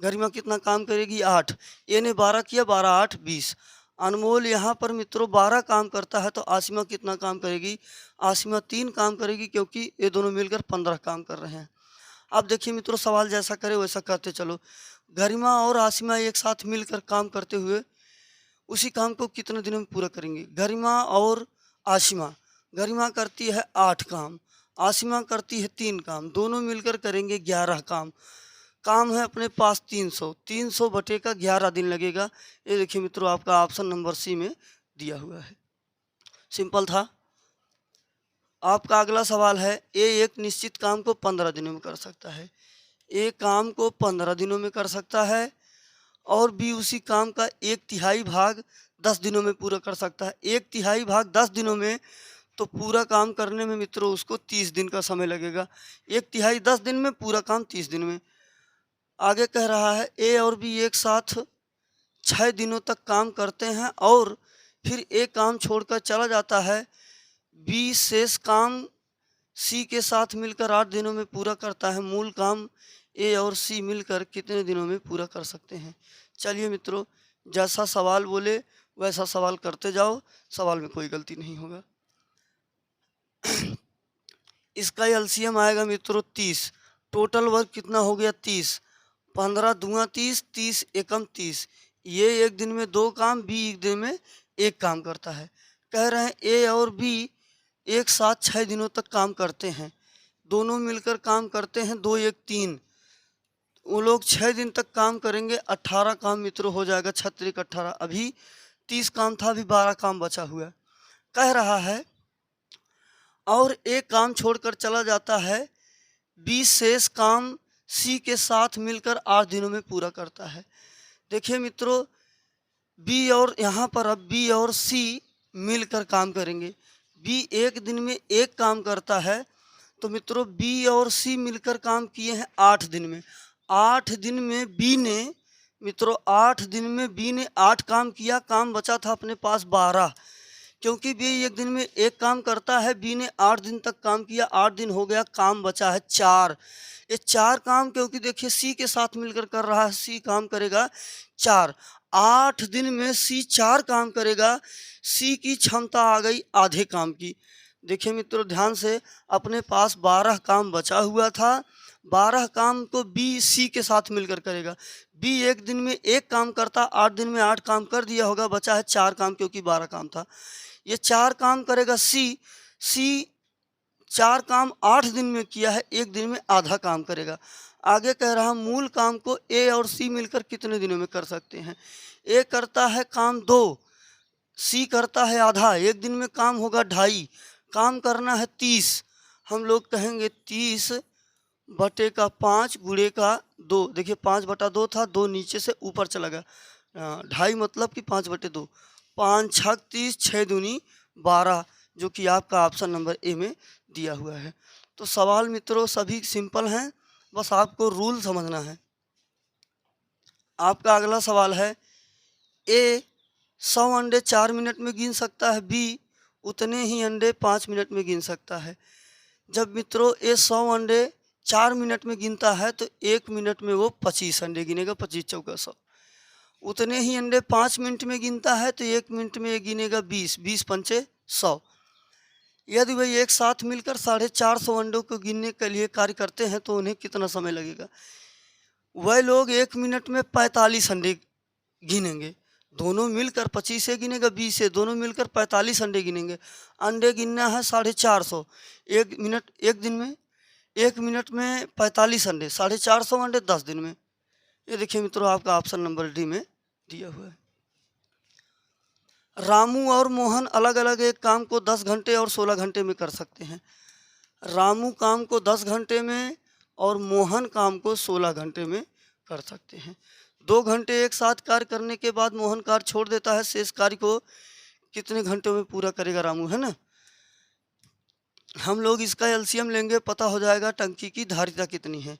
S1: गरिमा कितना काम करेगी 8। ये ने 12 किया, 12 8 20। अनमोल यहाँ पर मित्रों 12 काम करता है, तो आसिमा कितना काम करेगी? आसिमा 3 काम करेगी, क्योंकि ये दोनों मिलकर 15 काम कर रहे हैं। अब देखिए मित्रों, सवाल जैसा करे वैसा करते चलो। गरिमा और आसिमा एक साथ मिलकर काम करते हुए उसी काम को कितने दिनों में पूरा करेंगे? गरिमा और आसिमा, गरिमा करती है 8 काम, आसिमा करती है 3 काम, दोनों मिलकर करेंगे 11 काम। काम है अपने पास 300, 300 बटे का 11 दिन लगेगा। ये देखिए मित्रों, आपका ऑप्शन नंबर सी में दिया हुआ है। सिंपल था। आपका अगला सवाल है, ए एक निश्चित काम को 15 दिनों में कर सकता है। ए काम को 15 दिनों में कर सकता है, और बी उसी काम का 1/3 भाग 10 दिनों में पूरा कर सकता है। 1/3 भाग 10 दिनों में, तो पूरा काम करने में मित्रों उसको 30 दिन का समय लगेगा। 1/3 10 दिन में, पूरा काम 30 दिन में। आगे कह रहा है, ए और बी एक साथ 6 दिनों तक काम करते हैं और फिर ए काम छोड़कर चला जाता है। बी शेष काम सी के साथ मिलकर 8 दिनों में पूरा करता है। मूल काम ए और सी मिलकर कितने दिनों में पूरा कर सकते हैं? चलिए मित्रों, जैसा सवाल बोले वैसा सवाल करते जाओ, सवाल में कोई गलती नहीं होगा। इसका एलसीएम आएगा मित्रों 30। टोटल वर्क कितना हो गया 30। 15 दूना 30, 30 एकम 30। ये एक दिन में 2 काम, बी एक दिन में 1 काम करता है। कह रहे हैं ए और बी एक साथ 6 दिनों तक काम करते हैं। दोनों मिलकर काम करते हैं 2 1 3। वो लोग 6 दिन तक काम करेंगे, 18 काम मित्रों हो जाएगा। 6 18, अभी 30 काम था, अभी 12 काम बचा हुआ। कह रहा है और एक काम छोड़कर चला जाता है। 20 शेष काम सी के साथ मिलकर 8 दिनों में पूरा करता है। देखिए मित्रों, बी और यहाँ पर अब बी और सी मिलकर काम करेंगे। बी एक दिन में 1 काम करता है, तो मित्रों बी और सी मिलकर काम किए हैं 8 दिन में। 8 दिन में बी ने मित्रों 8 दिन में बी ने 8 काम किया, काम बचा था अपने पास 12। क्योंकि बी एक दिन में 1 काम करता है, बी ने 8 दिन तक काम किया, 8 दिन हो गया, काम बचा है 4। ये 4 काम, क्योंकि देखिए सी के साथ मिलकर कर रहा है, सी काम करेगा 4। 8 दिन में सी 4 काम करेगा। सी की क्षमता आ गई आधे काम की। देखिए मित्रों ध्यान से, अपने पास 12 काम बचा हुआ था। 12 काम को बी सी के साथ मिलकर करेगा। बी एक दिन में 1 काम करता, 8 दिन में 8 काम कर दिया होगा, बचा है 4 काम, क्योंकि 12 काम था। ये 4 काम करेगा सी। सी 4 काम 8 दिन में किया है, 1 दिन में आधा काम करेगा। आगे कह रहा मूल काम को ए और सी मिलकर कितने दिनों में कर सकते हैं? ए करता है काम 2, सी करता है आधा, 1 दिन में काम होगा 2.5। काम करना है 30। हम लोग कहेंगे 30 बटे का 5 गुणे का 2। देखिए 5/2 था, 2 नीचे से ऊपर चला गया। 2.5 मतलब कि 5/2। 5 6 30, 6 दूनी 12, जो कि आपका ऑप्शन नंबर ए में दिया हुआ है। तो सवाल मित्रों सभी सिंपल हैं, बस आपको रूल समझना है। आपका अगला सवाल है, ए 100 अंडे 4 मिनट में गिन सकता है, बी उतने ही अंडे 5 मिनट में गिन सकता है। जब मित्रों ए 100 अंडे 4 मिनट में गिनता है, तो 1 मिनट में वो 25 अंडे गिनेगा, 25 चौका 100। उतने ही अंडे 5 मिनट में गिनता है, तो 1 मिनट में ये गिनेगा 20, 20 पंचे 100। यदि वह एक साथ मिलकर 450 अंडों को गिनने के लिए कार्य करते हैं, तो उन्हें कितना समय लगेगा? वह लोग 1 मिनट में 45 अंडे गिनेंगे। दोनों मिलकर 25 से गिनेगा, 20 से, दोनों मिलकर 45 अंडे गिनेंगे। अंडे गिनना है 450। 1 दिन में 1 मिनट में 45 अंडे, 450 अंडे 10 दिन में। ये देखिए मित्रों, आपका ऑप्शन नंबर डी में दिया हुआ है। रामू और मोहन अलग अलग एक काम को 10 घंटे और 16 घंटे में कर सकते हैं। रामू काम को 10 घंटे में और मोहन काम को 16 घंटे में कर सकते हैं। 2 घंटे एक साथ कार्य करने के बाद मोहन कार्य छोड़ देता है, शेष कार्य को कितने घंटों में पूरा करेगा रामू, है ना। हम लोग इसका एलसीएम लेंगे, पता हो जाएगा टंकी की धारिता कितनी है।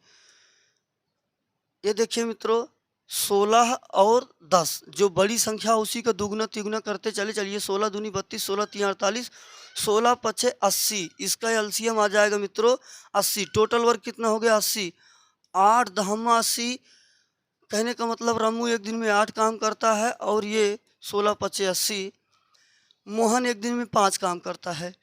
S1: ये देखिए मित्रों, 16 और 10 जो बड़ी संख्या उसी का दुगुना तिगुना करते चले चलिए। 16 दूनी 32, 16 तीन 48, 16 पचे 80। इसका एलसीएम आ जाएगा मित्रों 80। टोटल वर्क कितना हो गया 80। 8 दहमा 80, कहने का मतलब रामू एक दिन में 8 काम करता है और ये 16 पचे 80। मोहन एक दिन में 5 काम करता है।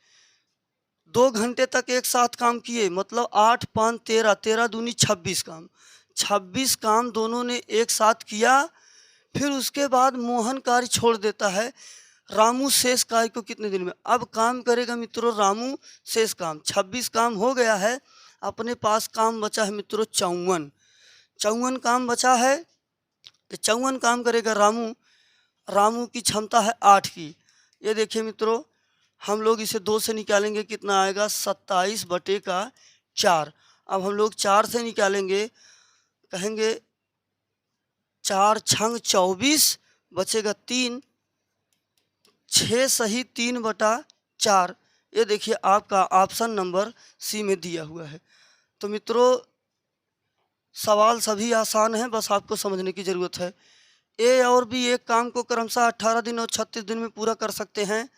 S1: 2 घंटे तक एक साथ काम किए, मतलब 8 5 13, 13 दूनी 26 काम। 26 काम दोनों ने एक साथ किया। फिर उसके बाद मोहन कार्य छोड़ देता है। रामू शेष कार्य को कितने दिन में अब काम करेगा मित्रों रामू शेष काम। 26 काम हो गया है, अपने पास काम बचा है मित्रों 54। 54 काम बचा है, 54 काम करेगा रामू। रामू की क्षमता है 8 की। ये देखिए मित्रों, हम लोग इसे 2 से निकालेंगे, कितना आएगा 27/4। अब हम लोग 4 से निकालेंगे, कहेंगे 4 छंग 24, बचेगा 3, 6 सही 3/4। ये देखिए आपका ऑप्शन नंबर सी में दिया हुआ है। तो मित्रों सवाल सभी आसान हैं, बस आपको समझने की ज़रूरत है। ए और बी एक काम को क्रमशः 18 दिन और 36 दिन में पूरा कर सकते हैं।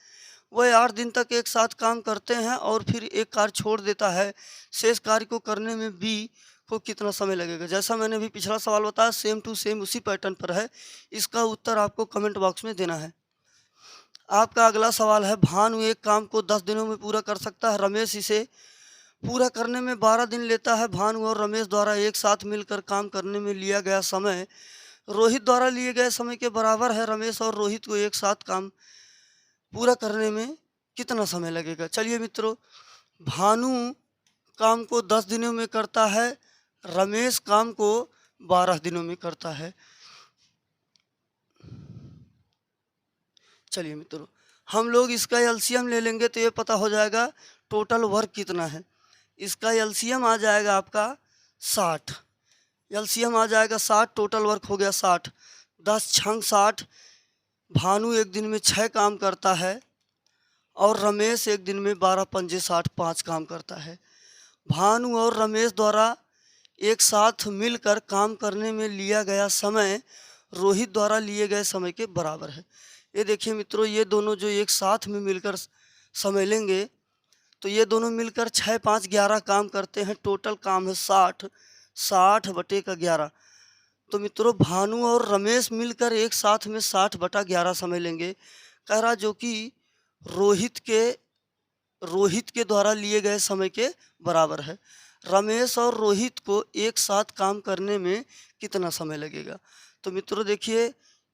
S1: वह 8 दिन तक एक साथ काम करते हैं और फिर एक कार्य छोड़ देता है। शेष कार्य को करने में बी को कितना समय लगेगा। जैसा मैंने अभी पिछला सवाल बताया, सेम टू सेम उसी पैटर्न पर है। इसका उत्तर आपको कमेंट बॉक्स में देना है। आपका अगला सवाल है, भानु एक काम को 10 दिनों में पूरा कर सकता है। रमेश इसे पूरा करने में 12 दिन लेता है। भानु और रमेश द्वारा एक साथ मिलकर काम करने में लिया गया समय रोहित द्वारा लिए गए समय के बराबर है। रमेश और रोहित को एक साथ काम पूरा करने में कितना समय लगेगा। चलिए मित्रों, भानु काम को 10 दिनों में करता है, रमेश काम को 12 दिनों में करता है। चलिए मित्रों, हम लोग इसका एलसीएम ले लेंगे तो ये पता हो जाएगा टोटल वर्क कितना है। इसका एलसीएम आ जाएगा आपका 60। एलसीएम आ जाएगा 60, टोटल वर्क हो गया 60। 10 छंग 60। भानु एक दिन में 6 काम करता है और रमेश एक दिन में 12 पंजे 60 5 काम करता है। भानु और रमेश द्वारा एक साथ मिलकर काम करने में लिया गया समय रोहित द्वारा लिए गए समय के बराबर है। ये देखिए मित्रों, ये दोनों जो एक साथ में मिलकर समय लेंगे तो ये दोनों मिलकर 6 5 11 काम करते हैं। टोटल काम है 60, 60/11। तो मित्रों भानु और रमेश मिलकर एक साथ में 60/11 समय लेंगे, कह रहा, जो कि रोहित के द्वारा लिए गए समय के बराबर है। रमेश और रोहित को एक साथ काम करने में कितना समय लगेगा। तो मित्रों देखिए,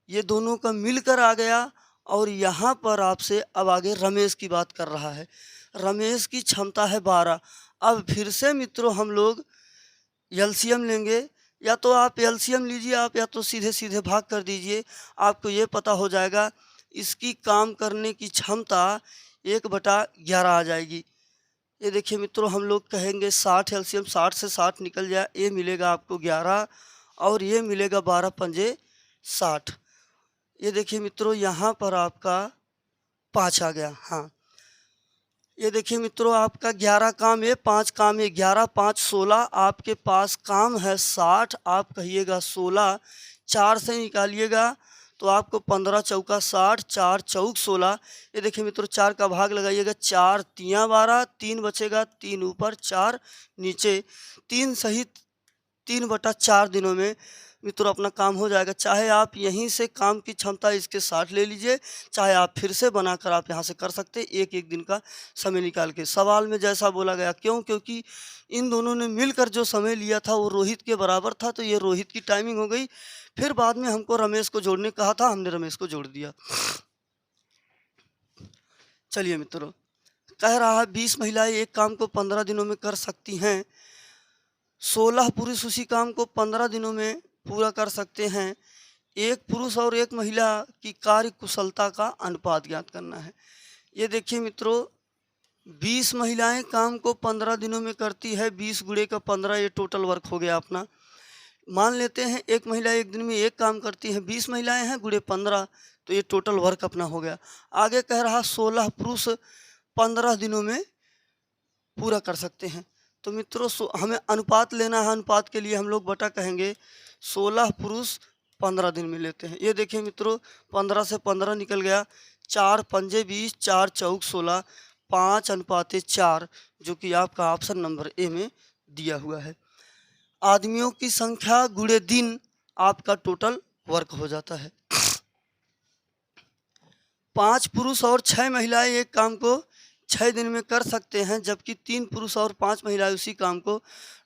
S1: ये दोनों का मिलकर आ गया और यहाँ पर आपसे अब आगे रमेश की बात कर रहा है। रमेश की क्षमता है 12। अब फिर से मित्रों हम लोग एलसीएम लेंगे, या तो आप एलसीएम लीजिए आप, या तो सीधे सीधे भाग कर दीजिए। आपको ये पता हो जाएगा इसकी काम करने की क्षमता 1/11 आ जाएगी। ये देखिए मित्रों, हम लोग कहेंगे 60 एलसीएम, 60 से 60 निकल जाए, ये मिलेगा आपको 11 और ये मिलेगा 12 पंजे 60। ये देखिए मित्रों, यहाँ पर आपका 5 आ गया। हाँ, ये देखिए मित्रों, आपका 11 काम है, 5 काम है। 11 5 16, आपके पास काम है 60। आप कहिएगा 16, 4 से निकालिएगा तो आपको 15 चौका 60, 4 चौक 16। ये देखिए मित्रों, 4 का भाग लगाइएगा, 4 तियाँ 12, 3 बचेगा, 3 ऊपर 4 नीचे, 3 सहित 3/4 दिनों में मित्रों अपना काम हो जाएगा। चाहे आप यहीं से काम की क्षमता इसके 60 ले लीजिए, चाहे आप फिर से बनाकर आप यहाँ से कर सकते, एक एक दिन का समय निकाल के। सवाल में जैसा बोला गया, क्यों, क्योंकि इन दोनों ने मिलकर जो समय लिया था वो रोहित के बराबर था, तो ये रोहित की टाइमिंग हो गई। फिर बाद में हमको रमेश को जोड़ने कहा था, हमने रमेश को जोड़ दिया। चलिए मित्रों, कह रहा है 20 महिलाएं एक काम को 15 दिनों में कर सकती हैं। 16 पुरुष उसी काम को 15 दिनों में पूरा कर सकते हैं। एक पुरुष और एक महिला की कार्य कुशलता का अनुपात ज्ञात करना है। ये देखिए मित्रों, 20 महिलाएं काम को 15 दिनों में करती है, 20 गुणे का 15, ये टोटल वर्क हो गया अपना। मान लेते हैं एक महिला एक दिन में एक काम करती है, 20 महिलाएं हैं गुणे 15, तो ये टोटल वर्क अपना हो गया। आगे कह रहा 16 पुरुष 15 दिनों में पूरा कर सकते हैं। तो मित्रों हमें अनुपात लेना है, अनुपात के लिए हम लोग बटा कहेंगे 16 पुरुष 15 दिन में लेते हैं। ये देखिए मित्रों 15 से 15 निकल गया, 4 पंजे 20, 4 चौक 16, 5:4, जो कि आपका ऑप्शन नंबर ए में दिया हुआ है। आदमियों की संख्या गुणे दिन आपका टोटल वर्क हो जाता है। 5 पुरुष और 6 महिलाएं एक काम को 6 दिन में कर सकते हैं, जबकि 3 पुरुष और 5 महिलाएं उसी काम को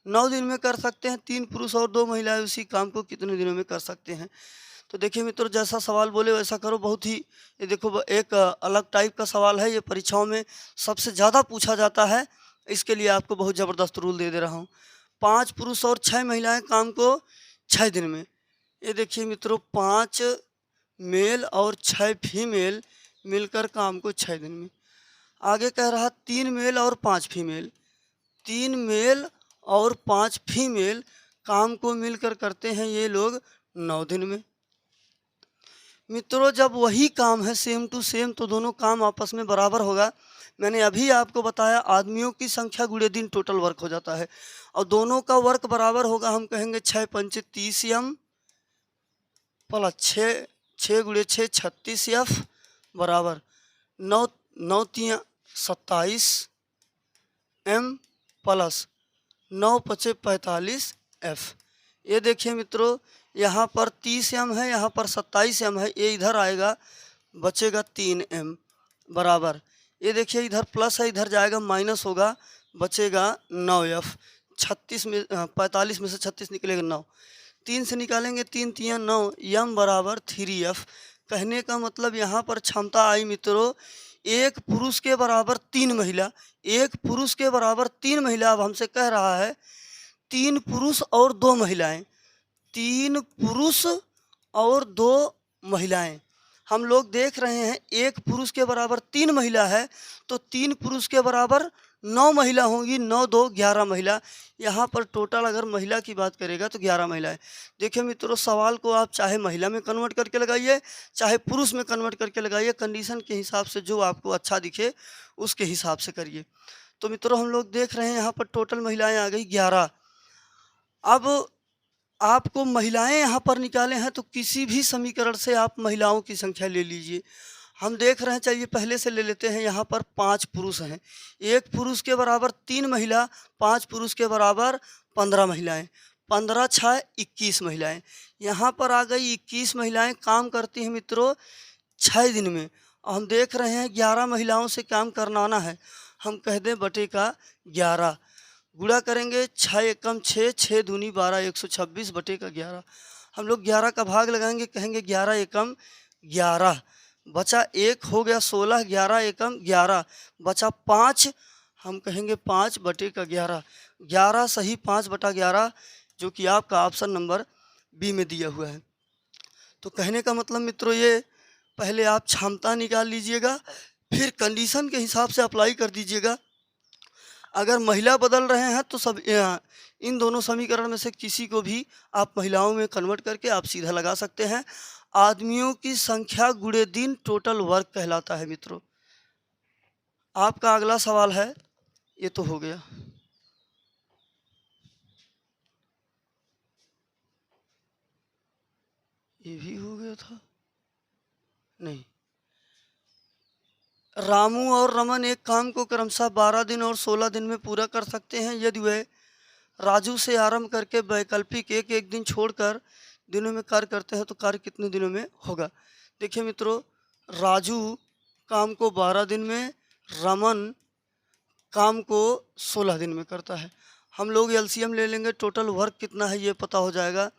S1: 9 दिन में कर सकते हैं। 3 पुरुष और 2 महिलाएं उसी काम को कितने दिनों में कर सकते हैं। तो देखिए मित्रों, जैसा सवाल बोले वैसा करो। बहुत ही ये देखो एक अलग टाइप का सवाल है, ये परीक्षाओं में सबसे ज़्यादा पूछा जाता है, इसके लिए आपको बहुत ज़बरदस्त रूल दे रहा हूँ। 5 पुरुष और 6 महिलाएं काम को 6 दिन में। ये देखिए मित्रों 5 मेल और 6 फीमेल मिलकर काम को 6 दिन में। आगे कह रहा 3 मेल और 5 फीमेल, 3 मेल और 5 फीमेल काम को मिलकर करते हैं ये लोग 9 दिन में। मित्रों जब वही काम है सेम टू सेम, तो दोनों काम आपस में बराबर होगा। मैंने अभी आपको बताया आदमियों की संख्या गुणे दिन टोटल वर्क हो जाता है, और दोनों का वर्क बराबर होगा। हम कहेंगे 6 पंचे 30 एम प्लस 6 गुणे 6 36 एफ बराबर 9 3 27 एम प्लस 9 5 45 एफ। ये देखिए मित्रों यहाँ पर 30 एम है, यहाँ पर 27 एम है, ये इधर आएगा, बचेगा 3 एम बराबर। ये देखिए इधर प्लस है, इधर जाएगा माइनस होगा, बचेगा 9 एफ। 45 में से 36 निकलेगा 9, 3 से निकालेंगे 3 3 9 एम बराबर 3 एफ। कहने का मतलब यहाँ पर क्षमता आई मित्रों, एक पुरुष के बराबर 3 महिला, एक पुरुष के बराबर 3 महिला। अब हमसे कह रहा है 3 पुरुष और 2 महिलाएं, 3 पुरुष और 2 महिलाएं। हम लोग देख रहे हैं एक पुरुष के बराबर 3 महिला है, तो 3 पुरुष के बराबर 9 महिला होंगी, 9 2 11 महिला। यहाँ पर टोटल अगर महिला की बात करेगा तो 11 महिलाएं। देखिए मित्रों सवाल को आप चाहे महिला में कन्वर्ट करके लगाइए, चाहे पुरुष में कन्वर्ट करके लगाइए, कंडीशन के हिसाब से जो आपको अच्छा दिखे उसके हिसाब से करिए। तो मित्रों हम लोग देख रहे हैं यहाँ पर टोटल महिलाएं आ गई 11। अब आपको महिलाएं यहाँ पर निकाले हैं, तो किसी भी समीकरण से आप महिलाओं की संख्या ले लीजिए। हम देख रहे हैं, चलिए पहले से ले लेते हैं। यहाँ पर 5 पुरुष हैं, एक पुरुष के बराबर 3 महिला, 5 पुरुष के बराबर 15 महिलाएं, 15 6 21 महिलाएं। यहाँ पर आ गई 21 महिलाएं काम करती हैं मित्रों 6 दिन में। हम देख रहे हैं 11 महिलाओं से काम करवाना है, हम कह दें बटे का 11, गुणा करेंगे 6 एकम 6, 6 दूनी 12, 126 बटे का 11। हम लोग 11 का भाग लगाएंगे, कहेंगे 11 एकम 11, बचा 1 हो गया 16, 11 एकम 11, बचा 5, हम कहेंगे 5 बटे का 11, 11 सही 5 बटा 11, जो कि आपका ऑप्शन नंबर बी में दिया हुआ है। तो कहने का मतलब मित्रों ये पहले आप क्षमता निकाल लीजिएगा, फिर कंडीशन के हिसाब से अप्लाई कर दीजिएगा। अगर महिला बदल रहे हैं तो सब इन दोनों समीकरण में से किसी को भी आप महिलाओं में कन्वर्ट करके आप सीधा लगा सकते हैं। आदमियों की संख्या गुणे दिन टोटल वर्क कहलाता है मित्रों। आपका अगला सवाल है, ये तो हो गया, ये भी हो गया था नहीं। रामू और रमन एक काम को क्रमशः 12 दिन और 16 दिन में पूरा कर सकते हैं। यदि वह राजू से आरंभ करके वैकल्पिक एक दिन छोड़कर दिनों में कार्य करते हैं तो कार्य कितने दिनों में होगा। देखिए मित्रों राजू काम को 12 दिन में, रमन काम को 16 दिन में करता है। हम लोग एलसीएम ले लेंगे, टोटल वर्क कितना है ये पता हो जाएगा।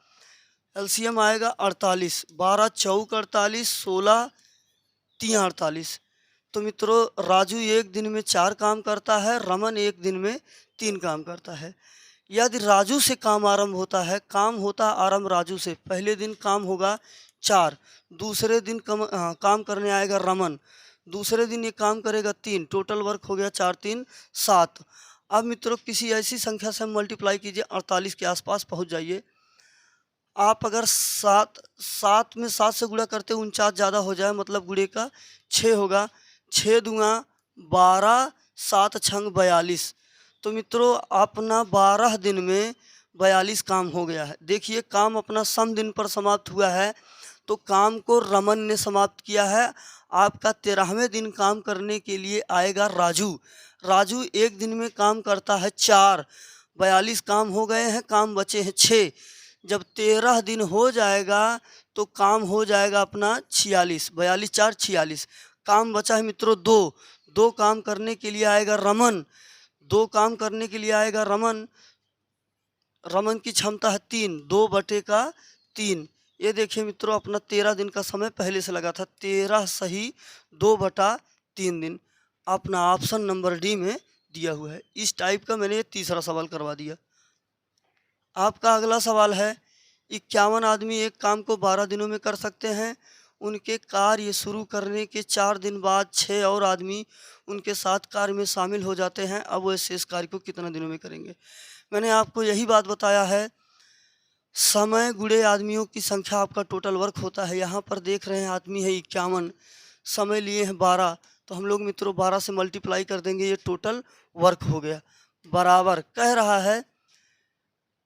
S1: एलसीएम आएगा 48, 12 चौक 48, 16 3 48। तो मित्रों राजू एक दिन में 4 काम करता है, रमन एक दिन में 3 काम करता है। यदि राजू से काम आरंभ होता है, काम होता आरंभ राजू से, पहले दिन काम होगा 4, दूसरे दिन काम करने आएगा रमन, दूसरे दिन ये काम करेगा 3, टोटल वर्क हो गया 4 3 7। अब मित्रों किसी ऐसी संख्या से मल्टीप्लाई कीजिए, 48 के आसपास पहुंच जाइए। आप अगर 7 में 7 से गुणा करते 49 ज़्यादा हो जाए, मतलब गुणे का 6 होगा। 6 दूँगा 12, 7 छंग 42। तो मित्रों अपना 12 दिन में 42 काम हो गया है। देखिए काम अपना सम दिन पर समाप्त हुआ है, तो काम को रमन ने समाप्त किया है। आपका 13वें दिन काम करने के लिए आएगा राजू। राजू एक दिन में काम करता है 4। 42 काम हो गए हैं, काम बचे हैं 6। जब 13 दिन हो जाएगा तो काम हो जाएगा अपना 46। 42 4 46। काम बचा है मित्रों 2। 2 काम करने के लिए आएगा रमन। 2 काम करने के लिए आएगा रमन। रमन की क्षमता है 3, 2/3। ये देखिए मित्रों अपना 13 दिन का समय पहले से लगा था, 13 सही 2/3 दिन अपना ऑप्शन नंबर डी में दिया हुआ है। इस टाइप का मैंने तीसरा सवाल करवा दिया। आपका अगला सवाल है, 51 आदमी एक काम को 12 दिनों में कर सकते हैं। उनके कार्य शुरू करने के 4 दिन बाद 6 और आदमी उनके साथ कार्य में शामिल हो जाते हैं। अब वो शेष कार्य को कितना दिनों में करेंगे? मैंने आपको यही बात बताया है, समय गुणे आदमियों की संख्या आपका टोटल वर्क होता है। यहाँ पर देख रहे हैं आदमी है 51, समय लिए हैं 12, तो हम लोग मित्रों 12 से मल्टीप्लाई कर देंगे, ये टोटल वर्क हो गया। बराबर कह रहा है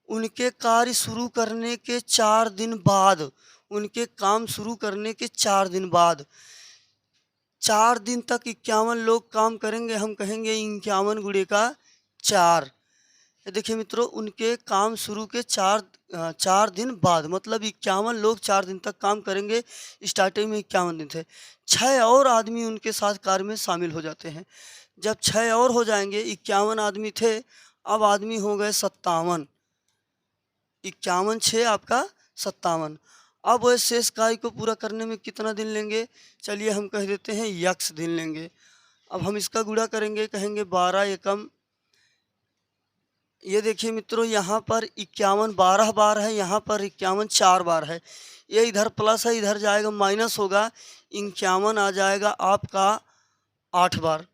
S1: उनके कार्य शुरू करने के 4 दिन बाद, उनके काम शुरू करने के 4 दिन बाद 4 दिन तक 51 लोग काम करेंगे। हम कहेंगे 51 गुणे का 4। देखिए मित्रों उनके काम शुरू के 4 दिन बाद, मतलब 51 लोग 4 दिन तक काम करेंगे। स्टार्टिंग में 51 दिन थे। 6 और आदमी उनके साथ कार्य में शामिल हो जाते हैं। जब 6 और हो जाएंगे, 51 आदमी थे, अब आदमी हो गए 57। 51 6 आपका 57। अब वह शेष कार्य को पूरा करने में कितना दिन लेंगे? चलिए हम कह देते हैं यक्स दिन लेंगे। अब हम इसका गुणा करेंगे, कहेंगे 12 एकम। ये देखिए मित्रों यहाँ पर 51 12 बार है, यहाँ पर 51 4 बार है। ये इधर प्लस है, इधर जाएगा माइनस होगा। 51 आ जाएगा आपका 8 बार।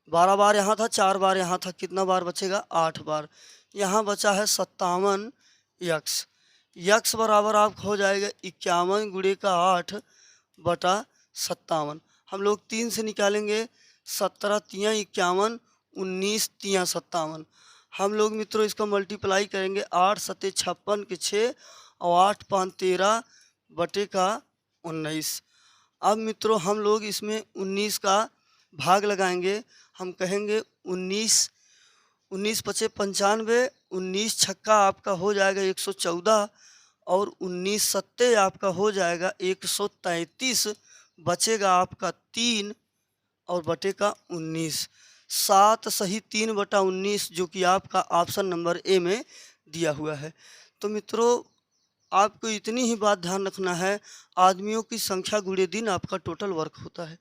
S1: 12 बार यहाँ था, 4 बार यहाँ था, कितना बार बचेगा? 8 बार। यहाँ बचा है 57 यक्स। यक्स बराबर आपका हो जाएगा 51 गुणे का 8 बटा 57। हम लोग 3 से निकालेंगे, 17 तियाँ 51, 19 तियाँ 57। हम लोग मित्रों इसका मल्टीप्लाई करेंगे, 8 सत्ते 56 के 6 और 8 5 13 बटे का 19। अब मित्रों हम लोग इसमें 19 का भाग लगाएंगे। हम कहेंगे 19 19 पचे 95, 19 छक्का आपका हो जाएगा 114 और 19 सत्ते आपका हो जाएगा 133। बचेगा आपका 3 और बटे का 19। 7 सही 3/19 जो कि आपका ऑप्शन नंबर ए में दिया हुआ है। तो मित्रों आपको इतनी ही बात ध्यान रखना है, आदमियों की संख्या गुणे दिन आपका टोटल वर्क होता है।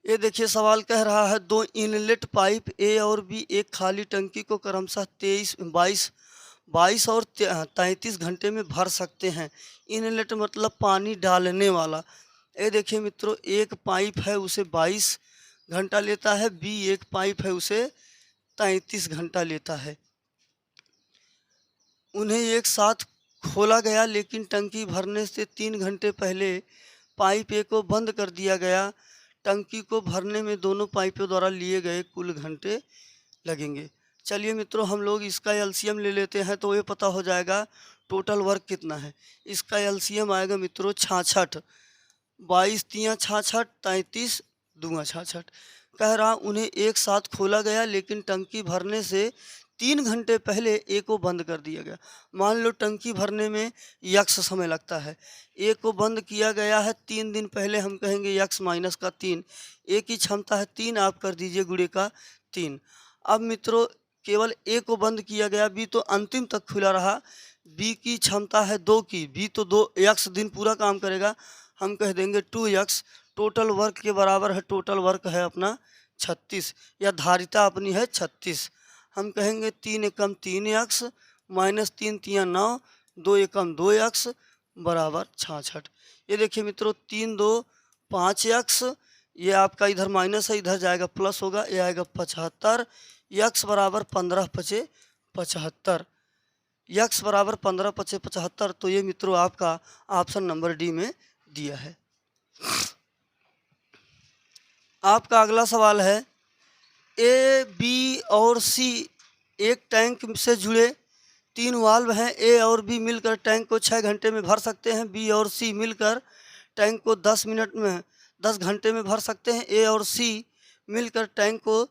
S1: ये देखिए सवाल कह रहा है 2 इनलेट पाइप ए और बी एक खाली टंकी को क्रमशः 22 और 33 घंटे में भर सकते हैं। इनलेट मतलब पानी डालने वाला। ये देखिए मित्रों एक पाइप है उसे 22 घंटा लेता है, बी एक पाइप है उसे 33 घंटा लेता है। उन्हें एक साथ खोला गया, लेकिन टंकी भरने से 3 घंटे पहले पाइप ए को बंद कर दिया गया। टंकी को भरने में दोनों पाइपों द्वारा लिए गए कुल घंटे लगेंगे। चलिए मित्रों हम लोग इसका एलसीएम ले लेते हैं, तो ये पता हो जाएगा टोटल वर्क कितना है। इसका एलसीएम आएगा मित्रों 66। 22 तियाँ 66, 33 दूँगा 66। कह रहा उन्हें एक साथ खोला गया, लेकिन टंकी भरने से 3 घंटे पहले ए को बंद कर दिया गया। मान लो टंकी भरने में यक्स समय लगता है, ए को बंद किया गया है 3 दिन पहले। हम कहेंगे यक्स माइनस का 3। ए की क्षमता है 3, आप कर दीजिए गुणे का 3। अब मित्रों केवल ए को बंद किया गया, बी तो अंतिम तक खुला रहा। बी की क्षमता है 2 की, बी तो 2 यक्स दिन पूरा काम करेगा। हम कह देंगे 2 यक्स। टोटल वर्क के बराबर है, टोटल वर्क है अपना 36, या धारिता अपनी है 36। हम कहेंगे 3 एकम 3 यक्स माइनस 3 तियाँ 9, 2 एकम 2 यक्स बराबर 66। ये देखिए मित्रों 3 2 5x, ये आपका इधर माइनस है, इधर जाएगा प्लस होगा, ये आएगा 75, x बराबर 15 पचे 75, x बराबर 15 पचे 75। तो ये मित्रों आपका ऑप्शन नंबर डी में दिया है। आपका अगला सवाल है, ए, बी और सी एक टैंक से जुड़े 3 वाल्व हैं। ए और बी मिलकर टैंक को 6 घंटे में भर सकते हैं। बी और सी मिलकर टैंक को 10 घंटे में भर सकते हैं। ए और सी मिलकर टैंक को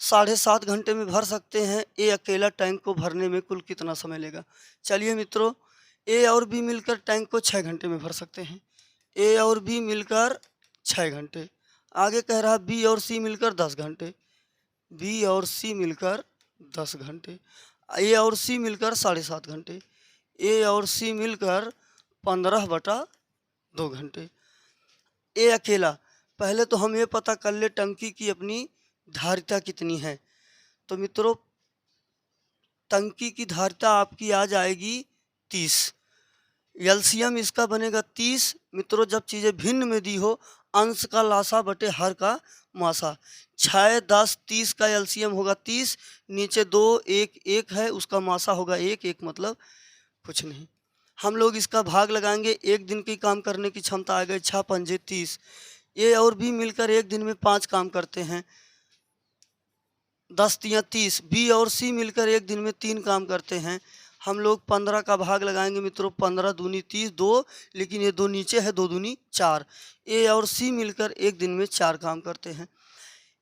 S1: 7.5 घंटे में भर सकते हैं। ए अकेला टैंक को भरने में कुल कितना समय लेगा? चलिए मित्रों, ए और बी मिलकर टैंक को 6 घंटे में भर सकते हैं। ए और बी मिलकर 6 घंटे। आगे कह रहा बी और सी मिलकर 10 घंटे। बी और सी मिलकर 10 घंटे। ए और सी मिलकर 7.5 घंटे। ए और सी मिलकर 15/2 घंटे। ए अकेला, पहले तो हम ये पता कर ले टंकी की अपनी धारिता कितनी है। तो मित्रों टंकी की धारिता आपकी आ जाएगी 30। एलसीएम इसका बनेगा 30। मित्रों जब चीज़ें भिन्न में दी हो, अंश का लासा बटे हर का मासा। 6, 10, 30 का एलसीएम होगा 30। नीचे 2, 1, 1 है, उसका मासा होगा 1, 1 मतलब कुछ नहीं। हम लोग इसका भाग लगाएंगे। एक दिन की काम करने की क्षमता आ गई, 6 पंजे 30। ए और बी मिलकर एक दिन में 5 काम करते हैं, 10 तियाँ 30। बी और सी मिलकर एक दिन में 3 काम करते हैं। हम लोग 15 का भाग लगाएंगे मित्रों। 15 दूनी 30, 2, लेकिन ये 2 नीचे है, 2 दूनी 4। ए और सी मिलकर एक दिन में 4 काम करते हैं।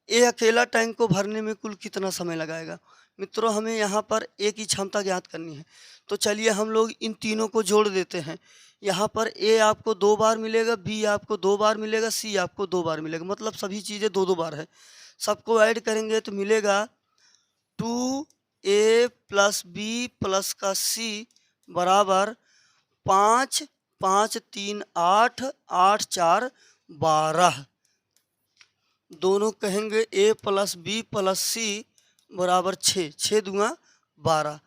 S1: ए अकेला टैंक को भरने में कुल कितना समय लगाएगा? मित्रों हमें यहाँ पर ए की क्षमता ज्ञात करनी है। तो चलिए हम लोग इन तीनों को जोड़ देते हैं। यहाँ पर ए आपको 2 बार मिलेगा, बी आपको 2 बार मिलेगा, सी आपको 2 बार मिलेगा, मतलब सभी चीज़ें 2-2 बार है। सबको ऐड करेंगे तो मिलेगा 2a प्लस बी प्लस का सी बराबर 5, 5 3 8, 8 4 12। दोनों कहेंगे a प्लस बी प्लस सी बराबर 6, 6 दूँगा 12।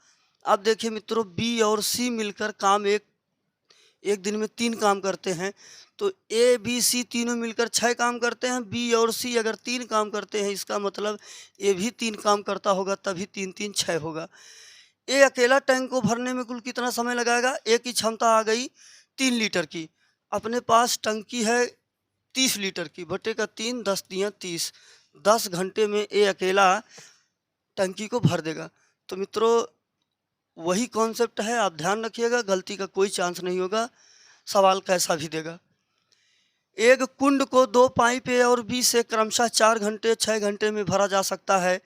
S1: अब देखिए मित्रों बी और सी मिलकर काम एक दिन में 3 काम करते हैं। तो ए बी सी तीनों मिलकर 6 काम करते हैं। बी और सी अगर 3 काम करते हैं, इसका मतलब ए भी 3 काम करता होगा, तभी 3 3 6 होगा। ए अकेला टैंक को भरने में कुल कितना समय लगाएगा? ए की क्षमता आ गई 3 लीटर की। अपने पास टंकी है 30 लीटर की, बटे का 3, 10 तियाँ 30। 10 घंटे में ए अकेला टंकी को भर देगा। तो मित्रों वही कॉन्सेप्ट है, आप ध्यान रखिएगा, गलती का कोई चांस नहीं होगा, सवाल कैसा भी देगा। एक कुंड को 2 पाइप ए और बी से क्रमशः 4 घंटे 6 घंटे में भरा जा सकता है,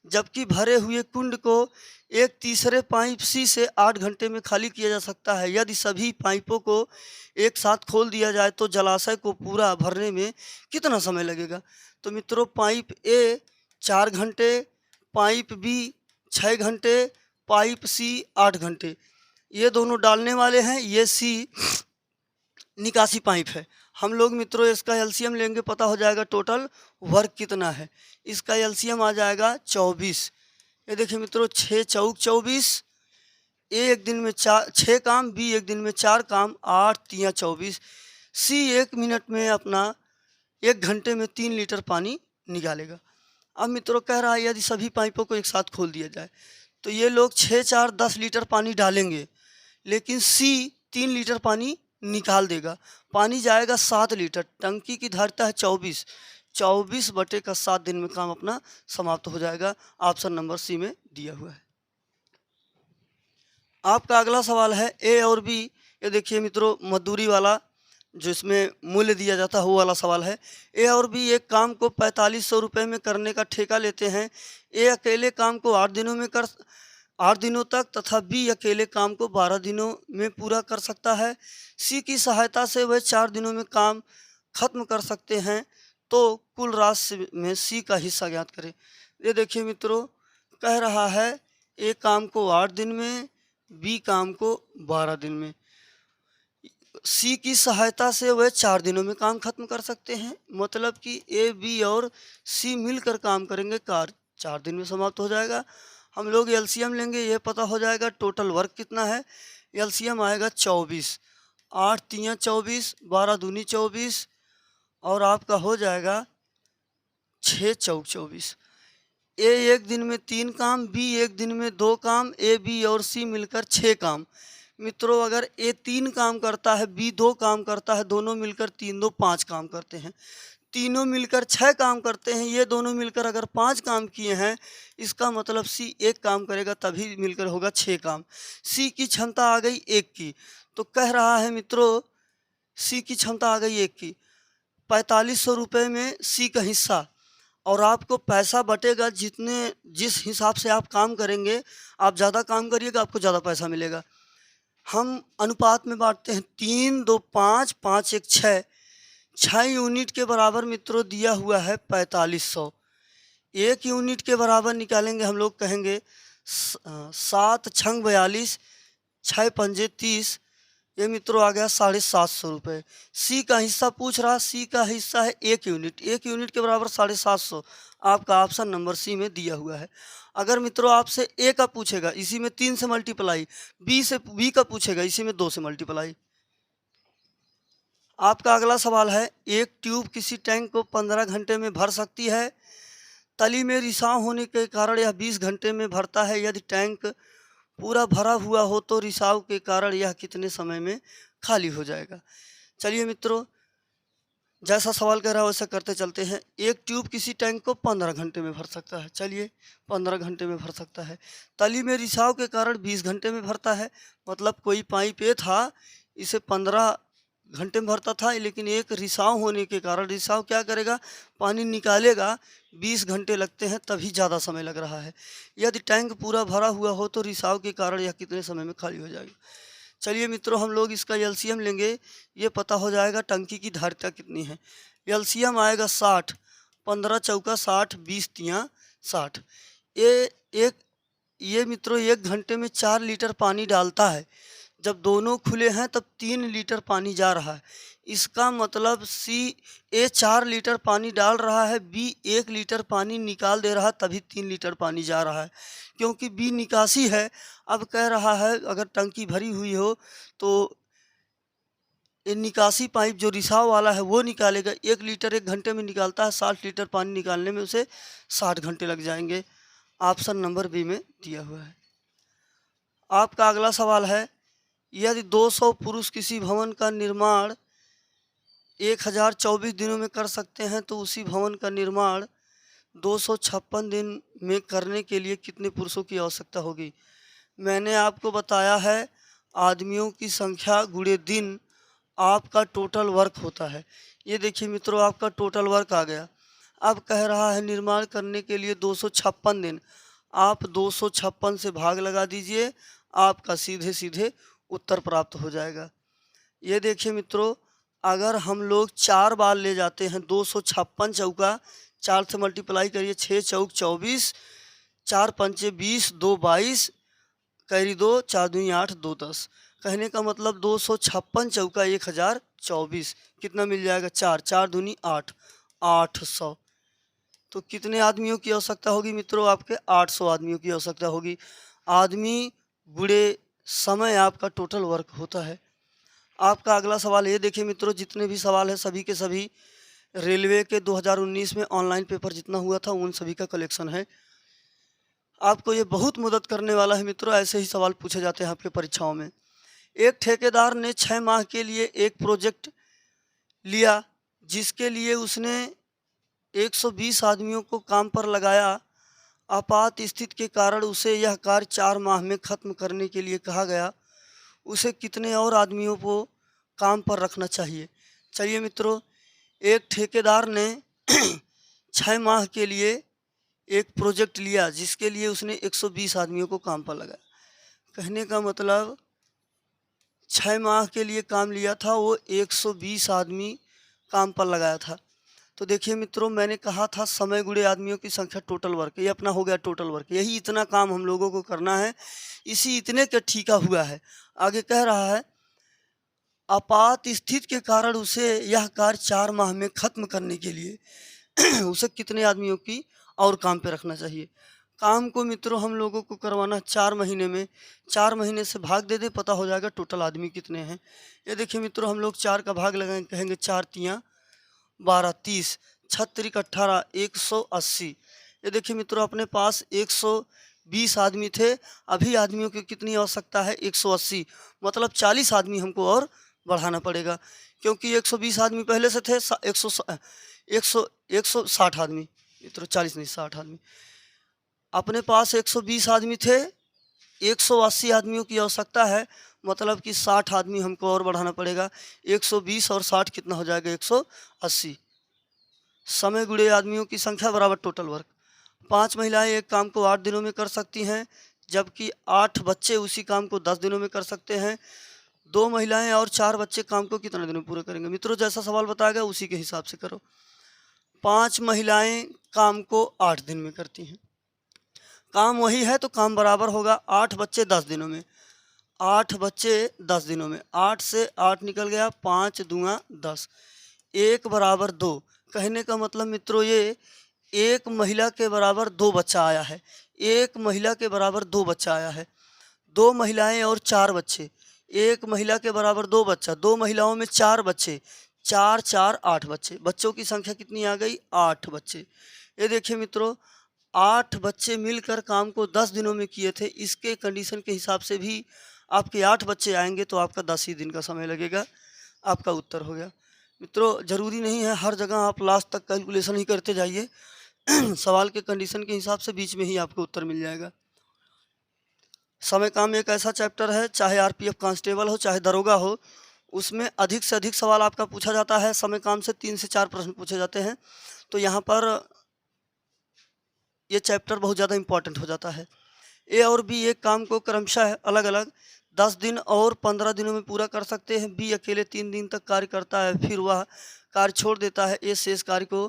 S1: जबकि भरे हुए कुंड को एक तीसरे पाइप सी से 8 घंटे में खाली किया जा सकता है। यदि सभी पाइपों को एक साथ खोल दिया जाए तो जलाशय को पूरा भरने में कितना समय लगेगा? तो मित्रों पाइप ए 4 घंटे, पाइप बी 6 घंटे, पाइप सी 8 घंटे। ये दोनों डालने वाले हैं, ये सी निकासी पाइप है। हम लोग मित्रों इसका एलसीएम लेंगे, पता हो जाएगा टोटल वर्क कितना है। इसका एलसीएम आ जाएगा 24। ये देखिए मित्रों 6 चौक 24। ए एक दिन में 6 काम, बी एक दिन में 4 काम, 8 तियाँ 24। सी 1 मिनट में अपना 1 घंटे में 3 लीटर पानी निकालेगा। अब मित्रों कह रहा है यदि सभी पाइपों को एक साथ खोल दिया जाए तो ये लोग 6 4 10 लीटर पानी डालेंगे, लेकिन सी 3 लीटर पानी निकाल देगा। पानी जाएगा 7 लीटर। टंकी की धारिता है 24। 24 बटे का 7 दिन में काम अपना समाप्त हो जाएगा। ऑप्शन नंबर सी में दिया हुआ है। आपका अगला सवाल है ए और बी। ये देखिए मित्रों मजदूरी वाला जो इसमें मूल्य दिया जाता है वो वाला सवाल है। ए और बी एक काम को 4500 रुपये में करने का ठेका लेते हैं। ए अकेले काम को 8 दिनों तक तथा बी अकेले काम को 12 दिनों में पूरा कर सकता है। सी की सहायता से वह 4 दिनों में काम खत्म कर सकते हैं। तो कुल राशि में सी का हिस्सा ज्ञात करें। ये देखिए मित्रों कह रहा है ए काम को 8 दिन में, बी काम को 12 दिन में। सी की सहायता से वह 4 दिनों में काम खत्म कर सकते हैं, मतलब कि ए बी और सी मिलकर काम करेंगे, कार 4 दिन में समाप्त हो जाएगा। हम लोग एलसीएम लेंगे, ये पता हो जाएगा टोटल वर्क कितना है। एलसीएम आएगा 24। 8 तियाँ 24, 12 दूनी 24, और आपका हो जाएगा 6 चौक 24। ए एक दिन में 3 काम, बी एक दिन में 2 काम, ए बी और सी मिलकर 6 काम। मित्रों अगर ए 3 काम करता है, बी 2 काम करता है, दोनों मिलकर 3 2 5 काम करते हैं। तीनों मिलकर 6 काम करते हैं, ये दोनों मिलकर अगर 5 काम किए हैं, इसका मतलब सी 1 काम करेगा तभी मिलकर होगा 6 काम। सी की क्षमता आ गई 1 की, तो कह रहा है मित्रों सी की क्षमता आ गई 1 की। 4500 रुपये में सी का हिस्सा, और आपको पैसा बटेगा जिस हिसाब से आप काम करेंगे। आप ज़्यादा काम करिएगा आपको ज़्यादा पैसा मिलेगा। हम अनुपात में बांटते हैं 3 2 5 5 1 6। 6 यूनिट के बराबर मित्रों दिया हुआ है 4500। 1 यूनिट के बराबर निकालेंगे हम लोग, कहेंगे 7 छंग 42, 6 पंजे 30, ये मित्रों आ गया 750 रुपये। सी का हिस्सा पूछ रहा, सी का हिस्सा है 1 यूनिट। 1 यूनिट के बराबर 750, आपका ऑप्शन नंबर सी में दिया हुआ है। अगर मित्रों आपसे ए का पूछेगा, इसी में 3 से मल्टीप्लाई, बी का पूछेगा, इसी में 2 से मल्टीप्लाई। आपका अगला सवाल है, एक ट्यूब किसी टैंक को 15 घंटे में भर सकती है। तली में रिसाव होने के कारण यह 20 घंटे में भरता है। यदि टैंक पूरा भरा हुआ हो तो रिसाव के कारण यह कितने समय में खाली हो जाएगा। चलिए मित्रों, जैसा सवाल कह रहा है वैसा करते चलते हैं। एक ट्यूब किसी टैंक को 15 घंटे में भर सकता है। चलिए 15 घंटे में भर सकता है। तली में रिसाव के कारण 20 घंटे में भरता है। मतलब कोई पाइप ये था, इसे 15 घंटे में भरता था, लेकिन एक रिसाव होने के कारण, रिसाव क्या करेगा, पानी निकालेगा, 20 घंटे लगते हैं, तभी ज़्यादा समय लग रहा है। यदि टैंक पूरा भरा हुआ हो तो रिसाव के कारण यह कितने समय में खाली हो जाएगा। चलिए मित्रों, हम लोग इसका एलसीएम लेंगे, ये पता हो जाएगा टंकी की धारिता कितनी है। एलसीएम आएगा 60, 15 चौका 60, 20 तियाँ 60। ये मित्रों 1 घंटे में 4 लीटर पानी डालता है। जब दोनों खुले हैं तब 3 लीटर पानी जा रहा है। इसका मतलब ए 4 लीटर पानी डाल रहा है, बी 1 लीटर पानी निकाल दे रहा है, तभी 3 लीटर पानी जा रहा है, क्योंकि बी निकासी है। अब कह रहा है अगर टंकी भरी हुई हो तो ये निकासी पाइप जो रिसाव वाला है वो निकालेगा। 1 लीटर 1 घंटे में निकालता है, 60 लीटर पानी निकालने में उसे 60 घंटे लग जाएंगे। ऑप्शन नंबर बी में दिया हुआ है। आपका अगला सवाल है, यदि 200 पुरुष किसी भवन का निर्माण 1024 दिनों में कर सकते हैं तो उसी भवन का निर्माण 256 दिन में करने के लिए कितने पुरुषों की आवश्यकता होगी। मैंने आपको बताया है आदमियों की संख्या गुणे दिन आपका टोटल वर्क होता है। ये देखिए मित्रों, आपका टोटल वर्क आ गया। अब कह रहा है निर्माण करने के लिए 256 दिन। आप 256 से भाग लगा दीजिए, आपका सीधे सीधे उत्तर प्राप्त हो जाएगा। ये देखिए मित्रों, अगर हम लोग 4 बार ले जाते हैं, 256 चौका 4 से मल्टीप्लाई करिए, 6 चौक 24, 4 पंचे 20, 2 22, कैरी 2, 4 दूनी 8, 2 10। कहने का मतलब 256 चौका 1024, कितना मिल जाएगा, 4, 4 दूनी 8, 800। तो कितने आदमियों की आवश्यकता होगी मित्रों, आपके 800 आदमियों की आवश्यकता होगी। आदमी गुणे समय आपका टोटल वर्क होता है। आपका अगला सवाल ये देखिए मित्रों, जितने भी सवाल हैं सभी के सभी रेलवे के 2019 में ऑनलाइन पेपर जितना हुआ था उन सभी का कलेक्शन है। आपको ये बहुत मदद करने वाला है मित्रों। ऐसे ही सवाल पूछे जाते हैं आपके परीक्षाओं में। एक ठेकेदार ने 6 माह के लिए एक प्रोजेक्ट लिया, जिसके लिए उसने 120 आदमियों को काम पर लगाया। आपात स्थिति के कारण उसे यह कार्य 4 माह में ख़त्म करने के लिए कहा गया। उसे कितने और आदमियों को काम पर रखना चाहिए। चलिए मित्रों, एक ठेकेदार ने 6 माह के लिए एक प्रोजेक्ट लिया, जिसके लिए उसने 120 आदमियों को काम पर लगाया। कहने का मतलब 6 माह के लिए काम लिया था, वो 120 आदमी काम पर लगाया था। तो देखिए मित्रों, मैंने कहा था समय गुणे आदमियों की संख्या टोटल वर्क, ये अपना हो गया टोटल वर्क। यही इतना काम हम लोगों को करना है, इसी इतने का ठीका हुआ है। आगे कह रहा है आपात स्थिति के कारण उसे यह कार्य 4 माह में ख़त्म करने के लिए उसे कितने आदमियों की और काम पे रखना चाहिए। काम को मित्रों हम लोगों को करवाना 4 महीने में, 4 महीने से भाग दे दे, पता हो जाएगा टोटल आदमी कितने हैं। ये देखिए मित्रों, हम लोग 4 का भाग लगाएंगे, कहेंगे 4 तियाँ 12 30, 6 त्रिक 18, 180। ये देखिए मित्रों, अपने पास 120 आदमी थे, अभी आदमियों की कितनी आवश्यकता है? 180, मतलब 40 आदमी हमको और बढ़ाना पड़ेगा, क्योंकि 120 आदमी पहले से थे। 160 आदमी मित्रों, 40 नहीं 60 आदमी। अपने पास 120 आदमी थे, 180 आदमियों की आवश्यकता है, मतलब कि 60 आदमी हमको और बढ़ाना पड़ेगा। 120 और 60 कितना हो जाएगा? 180। समय गुणे आदमियों की संख्या बराबर टोटल वर्क। 5 महिलाएं एक काम को 8 दिनों में कर सकती हैं, जबकि 8 बच्चे उसी काम को 10 दिनों में कर सकते हैं। 2 महिलाएं और 4 बच्चे काम को कितने दिनों में पूरा करेंगे? मित्रों, जैसा सवाल बताया गया उसी के हिसाब से करो। 5 महिलाएं काम को 8 दिन में करती हैं, काम वही है तो काम बराबर होगा। 8 बच्चे 10 दिनों में, 8 बच्चे 10 दिनों में, 8 से 8 निकल गया, 5 दूना 10, 1 बराबर 2। कहने का मतलब मित्रों, ये एक महिला के बराबर 2 बच्चा आया है, एक महिला के बराबर 2 बच्चा आया है। 2 महिलाएं और 4 बच्चे, एक महिला के बराबर 2 बच्चा, 2 महिलाओं में 4 बच्चे, 4 4 8 बच्चे। बच्चों की संख्या कितनी आ गई? 8 बच्चे। ये देखिए मित्रों, 8 बच्चे मिलकर काम को 10 दिनों में किए थे। इसके कंडीशन के हिसाब से भी आपके 8 बच्चे आएंगे तो आपका 10 ही दिन का समय लगेगा। आपका उत्तर हो गया। मित्रों, ज़रूरी नहीं है हर जगह आप लास्ट तक कैलकुलेशन ही करते जाइए। सवाल के कंडीशन के हिसाब से बीच में ही आपको उत्तर मिल जाएगा। समय काम एक ऐसा चैप्टर है, चाहे आरपीएफ कांस्टेबल हो चाहे दरोगा हो, उसमें अधिक से अधिक सवाल आपका पूछा जाता है। समय काम से 3 से 4 प्रश्न पूछे जाते हैं, तो यहाँ पर ये चैप्टर बहुत ज़्यादा इम्पॉर्टेंट हो जाता है। ए और बी एक काम को क्रमशः अलग अलग 10 दिन और 15 दिनों में पूरा कर सकते हैं। बी अकेले 3 दिन तक कार्य करता है, फिर वह कार्य छोड़ देता है। ए शेष कार्य को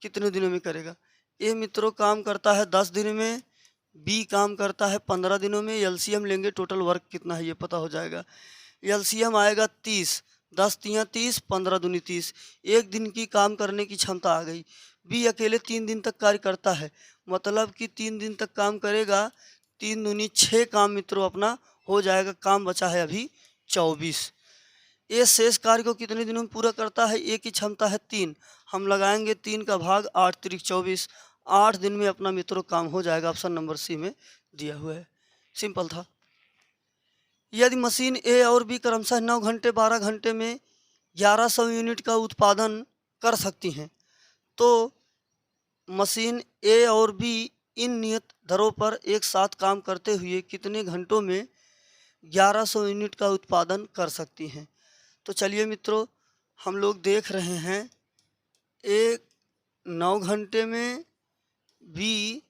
S1: कितने दिनों में करेगा? ए मित्रों काम करता है 10 दिन में, बी काम करता है 15 दिनों में। एलसीएम लेंगे, टोटल वर्क कितना है ये पता हो जाएगा। एलसीएम आएगा 30, 10 तियाँ 30, 15 दूनी 30। एक दिन की काम करने की क्षमता आ गई। बी अकेले 3 दिन तक कार्य करता है, मतलब कि 3 दिन तक काम करेगा, 3 दूनी 6 काम मित्रों अपना हो जाएगा। काम बचा है अभी 24। ये शेष कार्य को कितने दिनों में पूरा करता है? ए की क्षमता है 3, हम लगाएंगे 3 का भाग 8 त्रिक 24, 8 दिन में अपना मित्रों काम हो जाएगा। ऑप्शन नंबर सी में दिया हुआ है, सिंपल था। यदि मशीन ए और बी क्रमशः 9 घंटे 12 घंटे में 1100 यूनिट का उत्पादन कर सकती हैं, तो मशीन ए और बी इन नियत दरों पर एक साथ काम करते हुए कितने घंटों में 1100 यूनिट का उत्पादन कर सकती हैं? तो चलिए मित्रों, हम लोग देख रहे हैं, ए 9 घंटे में, बी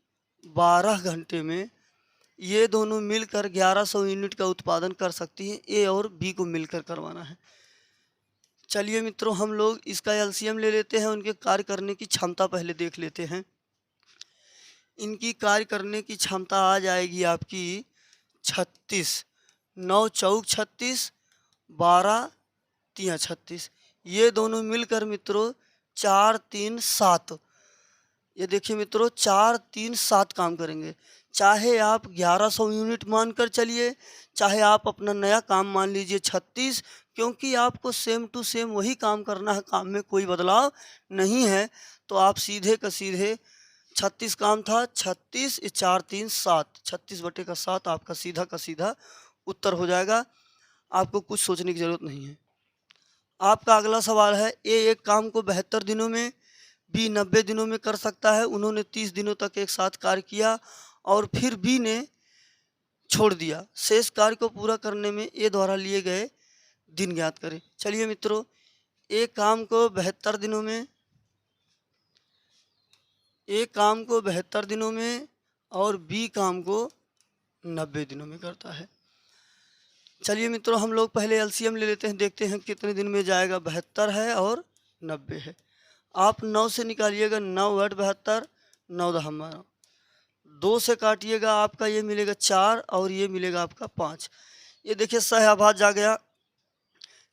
S1: 12 घंटे में, ये दोनों मिलकर 1100 यूनिट का उत्पादन कर सकती हैं। ए और बी को मिलकर करवाना है। चलिए मित्रों, हम लोग इसका एलसीएम ले लेते हैं, उनके कार्य करने की क्षमता पहले देख लेते हैं। इनकी कार्य करने की क्षमता आ जाएगी आपकी 36, 9 चौक 36, 12 तियाँ 36। ये दोनों मिलकर मित्रों 4 3 7, ये देखिए मित्रों 4 3 7 काम करेंगे। चाहे आप 1100 यूनिट मानकर चलिए, चाहे आप अपना नया काम मान लीजिए 36, क्योंकि आपको सेम टू सेम वही काम करना है, काम में कोई बदलाव नहीं है। तो आप सीधे का सीधे 36 काम था, 36 4 3 7, 36/7 आपका सीधा का सीधा उत्तर हो जाएगा। आपको कुछ सोचने की ज़रूरत नहीं है। आपका अगला सवाल है, ए एक काम को 72 दिनों में, बी 90 दिनों में कर सकता है। उन्होंने 30 दिनों तक एक साथ कार्य किया और फिर बी ने छोड़ दिया। शेष कार्य को पूरा करने में ए द्वारा लिए गए दिन ज्ञात करें। चलिए मित्रों, ए काम को 72 दिनों में, ए काम को 72 दिनों में और बी काम को 90 दिनों में करता है। चलिए मित्रों, हम लोग पहले एलसीएम ले लेते हैं, देखते हैं कितने दिन में जाएगा। 72 है और 90 है। आप 9 से निकालिएगा, 9 8 72, 9 10 12, 2 से काटिएगा, आपका ये मिलेगा 4 और ये मिलेगा आपका 5। ये देखिए सहआभाज जा गया,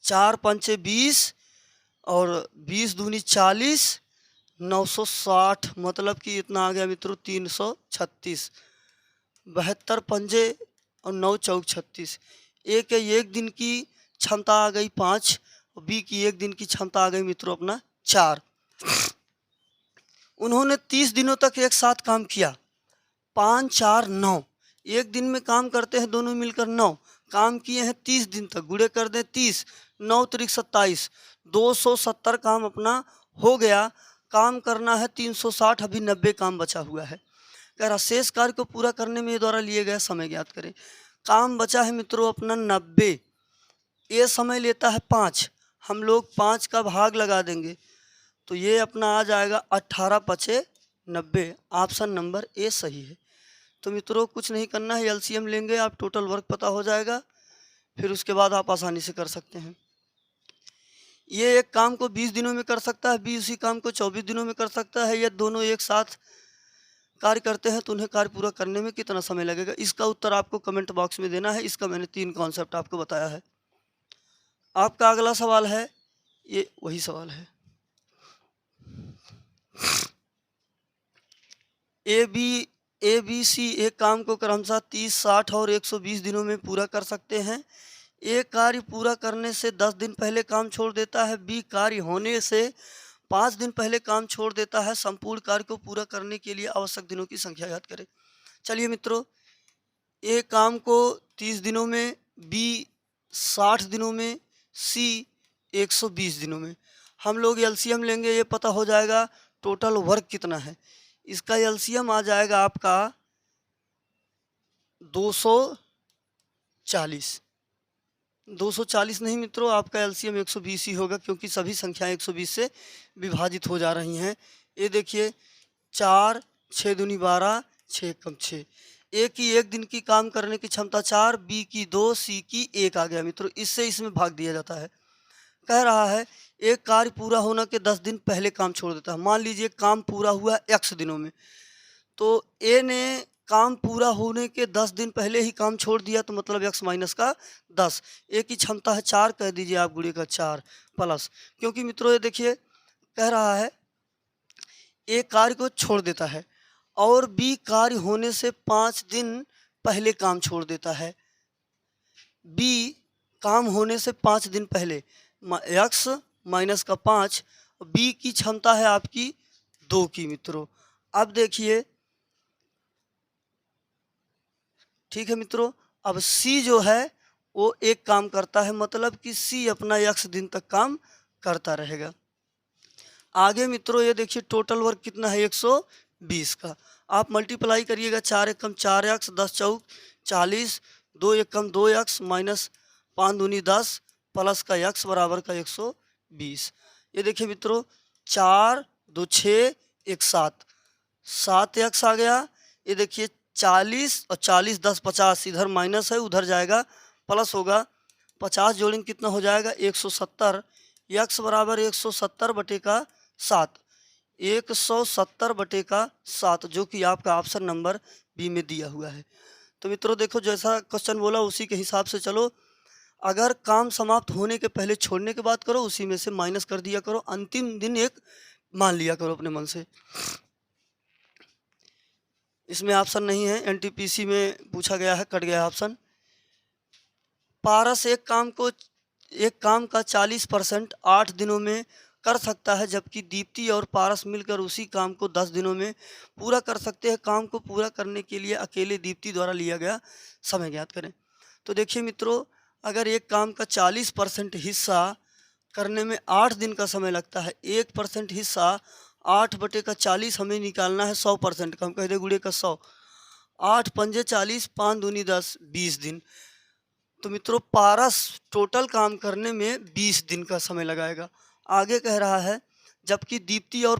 S1: 4 पंचे 20 और 20 दूनी 40, 960, मतलब कि इतना आ गया मित्रों 336। 72 पंजे और 9 चौक 36। ए के एक दिन की क्षमता आ गई 5 और बी की एक दिन की क्षमता आ गई मित्रों अपना 4। उन्होंने 30 दिनों तक एक साथ काम किया। 5 4 9, एक दिन में काम करते हैं दोनों मिलकर 9, काम किए हैं 30 दिन तक, गुणे कर दें 30, 9 त्रिक 27, 270 काम अपना हो गया। काम करना है 360, अभी 90 काम बचा हुआ है। कह रहा शेष कार्य को पूरा करने में द्वारा लिए गए समय ज्ञात करें। काम बचा है मित्रों अपना 90, ये समय लेता है 5, हम लोग 5 का भाग लगा देंगे तो ये अपना आ जाएगा 18 पचे 90, ऑप्शन नंबर ए सही है। तो मित्रों कुछ नहीं करना है, एलसीएम लेंगे आप, टोटल वर्क पता हो जाएगा, फिर उसके बाद आप आसानी से कर सकते हैं। ये एक काम को 20 दिनों में कर सकता है, बी उसी काम को 24 दिनों में कर सकता है। या दोनों एक साथ कार्य करते हैं तो उन्हें कार्य पूरा करने में कितना समय लगेगा, इसका उत्तर आपको कमेंट बॉक्स में देना है। इसका मैंने 3 कॉन्सेप्ट आपको बताया है। आपका अगला सवाल है, ये वही सवाल है। ए बी सी एक काम को क्रमशः 30, 60 और 120 दिनों में पूरा कर सकते हैं। ए कार्य पूरा करने से 10 दिन पहले काम छोड़ देता है, बी कार्य होने से 5 दिन पहले काम छोड़ देता है। संपूर्ण कार्य को पूरा करने के लिए आवश्यक दिनों की संख्या याद करें। चलिए मित्रों, ए काम को 30 दिनों में, बी 60 दिनों में, सी 120 दिनों में। हम लोग एलसीएम लेंगे, ये पता हो जाएगा टोटल वर्क कितना है। इसका एलसीएम आ जाएगा आपका 240। 240 नहीं मित्रों, आपका एलसीएम 120 ही होगा, क्योंकि सभी संख्याएं 120 से विभाजित हो जा रही हैं। ये देखिए 4 6 दूनी 12, 6 कम 6। ए की एक दिन की काम करने की क्षमता 4, बी की 2, सी की 1 आ गया मित्रों। इससे इसमें भाग दिया जाता है। कह रहा है एक कार्य पूरा होने के 10 दिन पहले काम छोड़ देता है। मान लीजिए काम पूरा हुआ x दिनों में, तो ए ने काम पूरा होने के 10 दिन पहले ही काम छोड़ दिया, तो मतलब x माइनस का 10। ए की क्षमता है 4, कह दीजिए आप गुणे का 4 प्लस, क्योंकि मित्रों ये देखिए कह रहा है ए कार्य को छोड़ देता है और बी कार्य होने से 5 दिन पहले काम छोड़ देता है। बी काम होने से 5 दिन पहले, x माइनस का 5, बी की क्षमता है आपकी 2 की मित्रों। अब देखिए ठीक है मित्रों, अब सी जो है वो एक काम करता है, मतलब कि सी अपना x दिन तक काम करता रहेगा। आगे मित्रों ये देखिए टोटल वर्क कितना है 120 का। आप मल्टीप्लाई करिएगा, 4 एक कम 4x, 10 चौक 40, 2 एक कम 2x माइनस 5 दूनी 10 प्लस का x बराबर का 120। ये देखिए मित्रों 4 2 6 1 7, 7x आ गया। ये देखिए 40 और 40 10 50, इधर माइनस है उधर जाएगा प्लस होगा, 50 जोड़ेंगे कितना हो जाएगा 170। x बराबर 170 बटे का 7, 170 बटे का 7, जो कि आपका ऑप्शन नंबर बी में दिया हुआ है। तो मित्रों देखो जैसा क्वेश्चन बोला उसी के हिसाब से चलो। अगर काम समाप्त होने के पहले छोड़ने की बात करो, उसी में से माइनस कर दिया करो, अंतिम दिन एक मान लिया करो अपने मन से। इसमें ऑप्शन नहीं है, एनटीपीसी में पूछा गया है, कट गया ऑप्शन। पारस एक काम का 40% 8 दिनों में कर सकता है, जबकि दीप्ति और पारस मिलकर उसी काम को 10 दिनों में पूरा कर सकते हैं। काम को पूरा करने के लिए अकेले दीप्ति द्वारा लिया गया समय ज्ञात करें। तो देखिए मित्रों, अगर एक काम का 40% हिस्सा करने में 8 दिन का समय लगता है, 1% हिस्सा 8 बटे का 40 हमें निकालना है 100% का, हम कह दे गुणे का 100, 8 पंजे 40, 5 दूनी 10, 20 दिन। तो मित्रों पारस टोटल काम करने में 20 दिन का समय लगाएगा। आगे कह रहा है जबकि दीप्ति और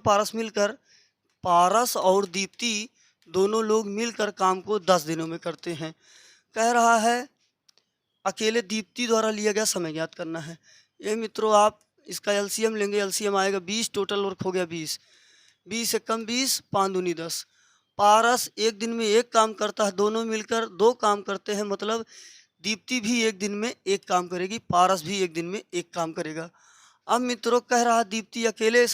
S1: पारस और दीप्ति दोनों लोग मिलकर काम को 10 दिनों में करते हैं। कह रहा है अकेले दीप्ति द्वारा लिया गया समय ज्ञात करना है। ये मित्रों आप इसका एलसीएम लेंगे, एलसीएम आएगा 20, टोटल वर्क हो गया 20, 20 एक कम 20, 5 दूनी 10। पारस एक दिन में एक काम करता है, दोनों मिलकर 2 काम करते हैं, मतलब दीप्ति भी एक दिन में एक काम करेगी, पारस भी एक दिन में एक काम करेगा। अब मित्रों कह रहा है दीप्ति अकेले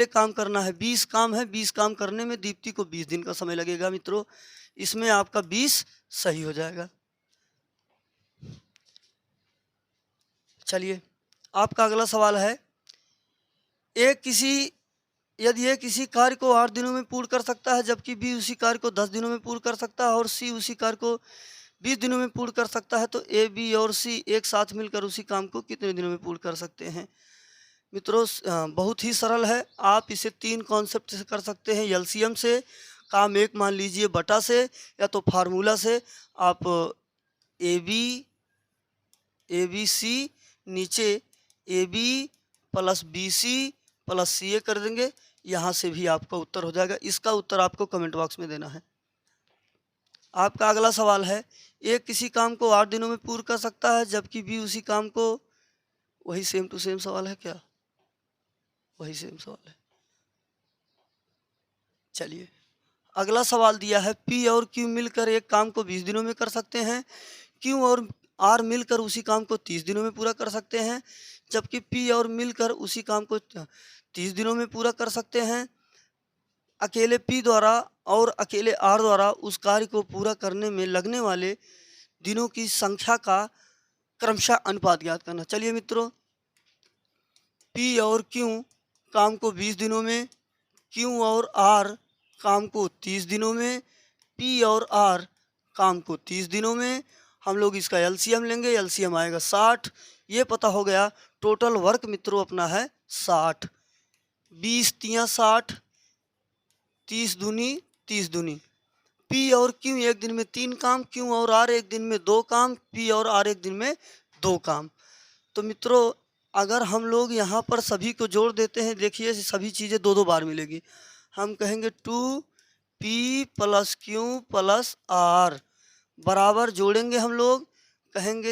S1: काम करना है, 20 काम है, 20 काम करने में दीप्ति को 20 दिन का समय लगेगा। मित्रों इसमें आपका 20 सही हो जाएगा। चलिए आपका अगला सवाल है, एक किसी यदि ए किसी कार्य को 8 दिनों में पूर्ण कर सकता है, जबकि बी उसी कार्य को 10 दिनों में पूर्ण कर सकता है और सी उसी कार्य को 20 दिनों में पूर्ण कर सकता है, तो ए, बी और सी एक साथ मिलकर उसी काम को कितने दिनों में पूर्ण कर सकते हैं? मित्रों बहुत ही सरल है। आप इसे 3 कॉन्सेप्ट से कर सकते हैं। एलसीएम से काम 1 मान लीजिए बटा से, या तो फार्मूला से आप ए बी सी नीचे A B plus B C plus C A कर देंगे। यहाँ से भी आपका उत्तर हो जाएगा। इसका उत्तर आपको कमेंट बॉक्स में देना है। आपका अगला सवाल है, ए किसी काम को 8 दिनों में पूर्ण कर सकता है, जबकि बी उसी काम को, वही सेम टू सेम सवाल है क्या? वही सेम सवाल है। चलिए अगला सवाल दिया है, पी और क्यू मिलकर एक काम को 20 दिनों में कर सकते हैं। क्यू और आर मिलकर उसी काम को 30 दिनों में पूरा कर सकते हैं, जबकि पी और मिलकर उसी काम को 30 दिनों में पूरा कर सकते हैं। अकेले पी द्वारा और अकेले आर द्वारा उस कार्य को पूरा करने में लगने वाले दिनों की संख्या का क्रमशः अनुपात ज्ञात करना। चलिए मित्रों, पी और क्यू काम को 20 दिनों में, क्यू और आर काम को 30 दिनों में, पी और आर काम को 30 दिनों में। हम लोग इसका एलसीएम लेंगे, एलसीएम आएगा 60। ये पता हो गया टोटल वर्क मित्रों अपना है 60। 20 तियाँ 60, 30 दूनी 30 दूनी। पी और क्यू एक दिन में 3 काम, क्यू और आर एक दिन में 2 काम, पी और आर एक दिन में 2 काम। तो मित्रों अगर हम लोग यहाँ पर सभी को जोड़ देते हैं, देखिए सभी चीज़ें 2-2 बार मिलेगी। हम कहेंगे 2p plus Q plus R बराबर, जोड़ेंगे हम लोग, कहेंगे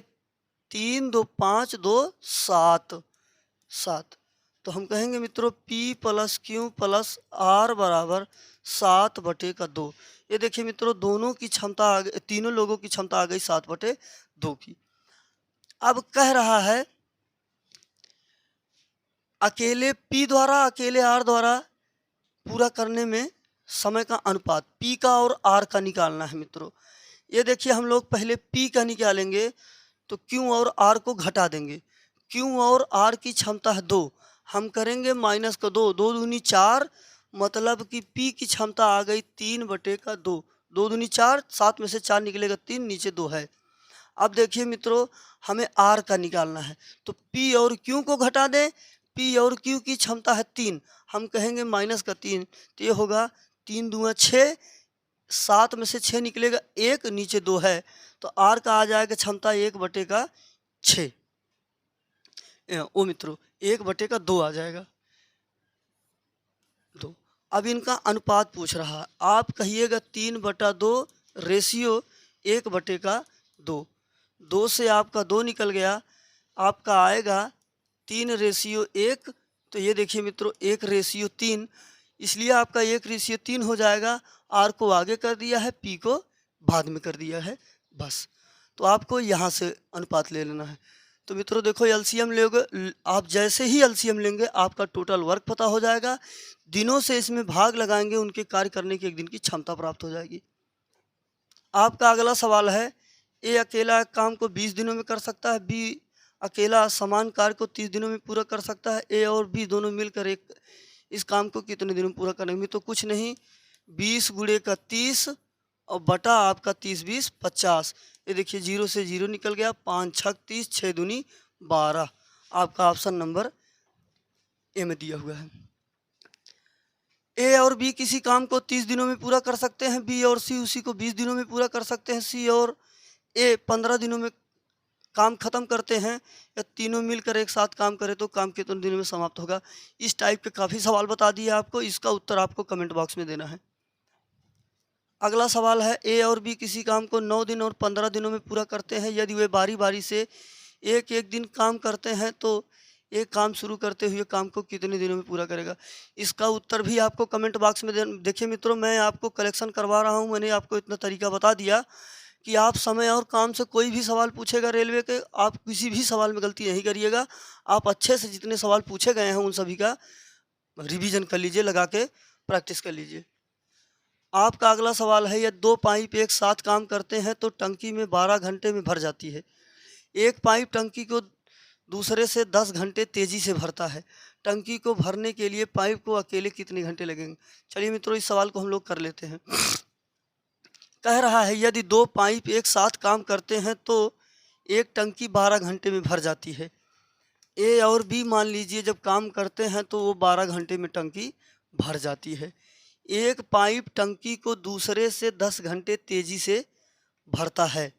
S1: 3 2 5 2 7 7। तो हम कहेंगे मित्रों p plus Q plus R बराबर 7/2। ये देखिए मित्रों दोनों की क्षमता आ गई, तीनों लोगों की क्षमता आ गई 7/2 की। अब कह रहा है अकेले P द्वारा अकेले R द्वारा पूरा करने में समय का अनुपात P का और R का निकालना है मित्रों। ये देखिए हम लोग पहले P का निकालेंगे तो Q और R को घटा देंगे। Q और R की क्षमता है 2, हम करेंगे माइनस का 2, 2 दूनी 4, मतलब कि P की क्षमता आ गई 3/2। 2 दूनी 4, 7 में से 4 निकलेगा 3, नीचे 2 है। अब देखिए मित्रों हमें R का निकालना है, तो P और Q को घटा दें। P और Q की क्षमता है 3, हम कहेंगे माइनस का 3, तो ये होगा 3 दूना 6, 7 में से 6 निकलेगा 1, नीचे 2 है, तो R का आ जाएगा क्षमता 1/6। ओ मित्रों 1/2 आ जाएगा 2। अब इनका अनुपात पूछ रहा है, आप कहिएगा 3/2 रेशियो 1/2। 2 से आपका 2 निकल गया, आपका आएगा 3/1। तो ये देखिए मित्रों 1/3, इसलिए आपका 1/3 हो जाएगा। आर को आगे कर दिया है, पी को बाद में कर दिया है, बस। तो आपको यहाँ से अनुपात ले लेना है। तो मित्रों देखो एलसीएम लोगे आप, जैसे ही एलसीएम लेंगे आपका टोटल वर्क पता हो जाएगा। दिनों से इसमें भाग लगाएंगे, उनके कार्य करने की एक दिन की क्षमता प्राप्त हो जाएगी। आपका अगला सवाल है, ए अकेला काम को 20 दिनों में कर सकता है, बी अकेला समान कार्य को 30 दिनों में पूरा कर सकता है। ए और बी दोनों मिलकर इस काम को कितने दिनों में पूरा करेंगे? तो कुछ नहीं, 20 गुणे का 30 और बटा आपका 30 20 50। ये देखिए 0 से 0 निकल गया, 5 6 30, 6 दूनी 12। आपका ऑप्शन नंबर ए में दिया हुआ है। ए और बी किसी काम को 30 दिनों में पूरा कर सकते हैं, बी और सी उसी को 20 दिनों में पूरा कर सकते हैं, सी और ए 15 दिनों में काम खत्म करते हैं, या तीनों मिलकर एक साथ काम करें तो काम कितने दिनों में समाप्त होगा। इस टाइप के काफ़ी सवाल बता दिए आपको, इसका उत्तर आपको कमेंट बॉक्स में देना है। अगला सवाल है, ए और बी किसी काम को 9 दिन और 15 दिनों में पूरा करते हैं, यदि वे बारी बारी से एक एक दिन काम करते हैं तो एक काम शुरू करते हुए काम को कितने दिनों में पूरा करेगा। इसका उत्तर भी आपको कमेंट बॉक्स में देखिए मित्रों, मैं आपको कलेक्शन करवा रहा हूँ, मैंने आपको इतना तरीका बता दिया कि आप समय और काम से कोई भी सवाल पूछेगा रेलवे के, आप किसी भी सवाल में गलती नहीं करिएगा। आप अच्छे से जितने सवाल पूछे गए हैं उन सभी का रिवीजन कर लीजिए, लगा के प्रैक्टिस कर लीजिए। आपका अगला सवाल है, यदि 2 पाइप एक साथ काम करते हैं तो टंकी में 12 घंटे में भर जाती है। एक पाइप टंकी को दूसरे से 10 घंटे तेज़ी से भरता है, टंकी को भरने के लिए पाइप को अकेले कितने घंटे लगेंगे। चलिए मित्रों, इस सवाल को हम लोग कर लेते हैं। कह रहा है यदि दो पाइप एक साथ काम करते हैं तो एक टंकी 12 घंटे में भर जाती है। ए और बी मान लीजिए जब काम करते हैं तो वो 12 घंटे में टंकी भर जाती है। एक पाइप टंकी को दूसरे से 10 घंटे तेजी से भरता है।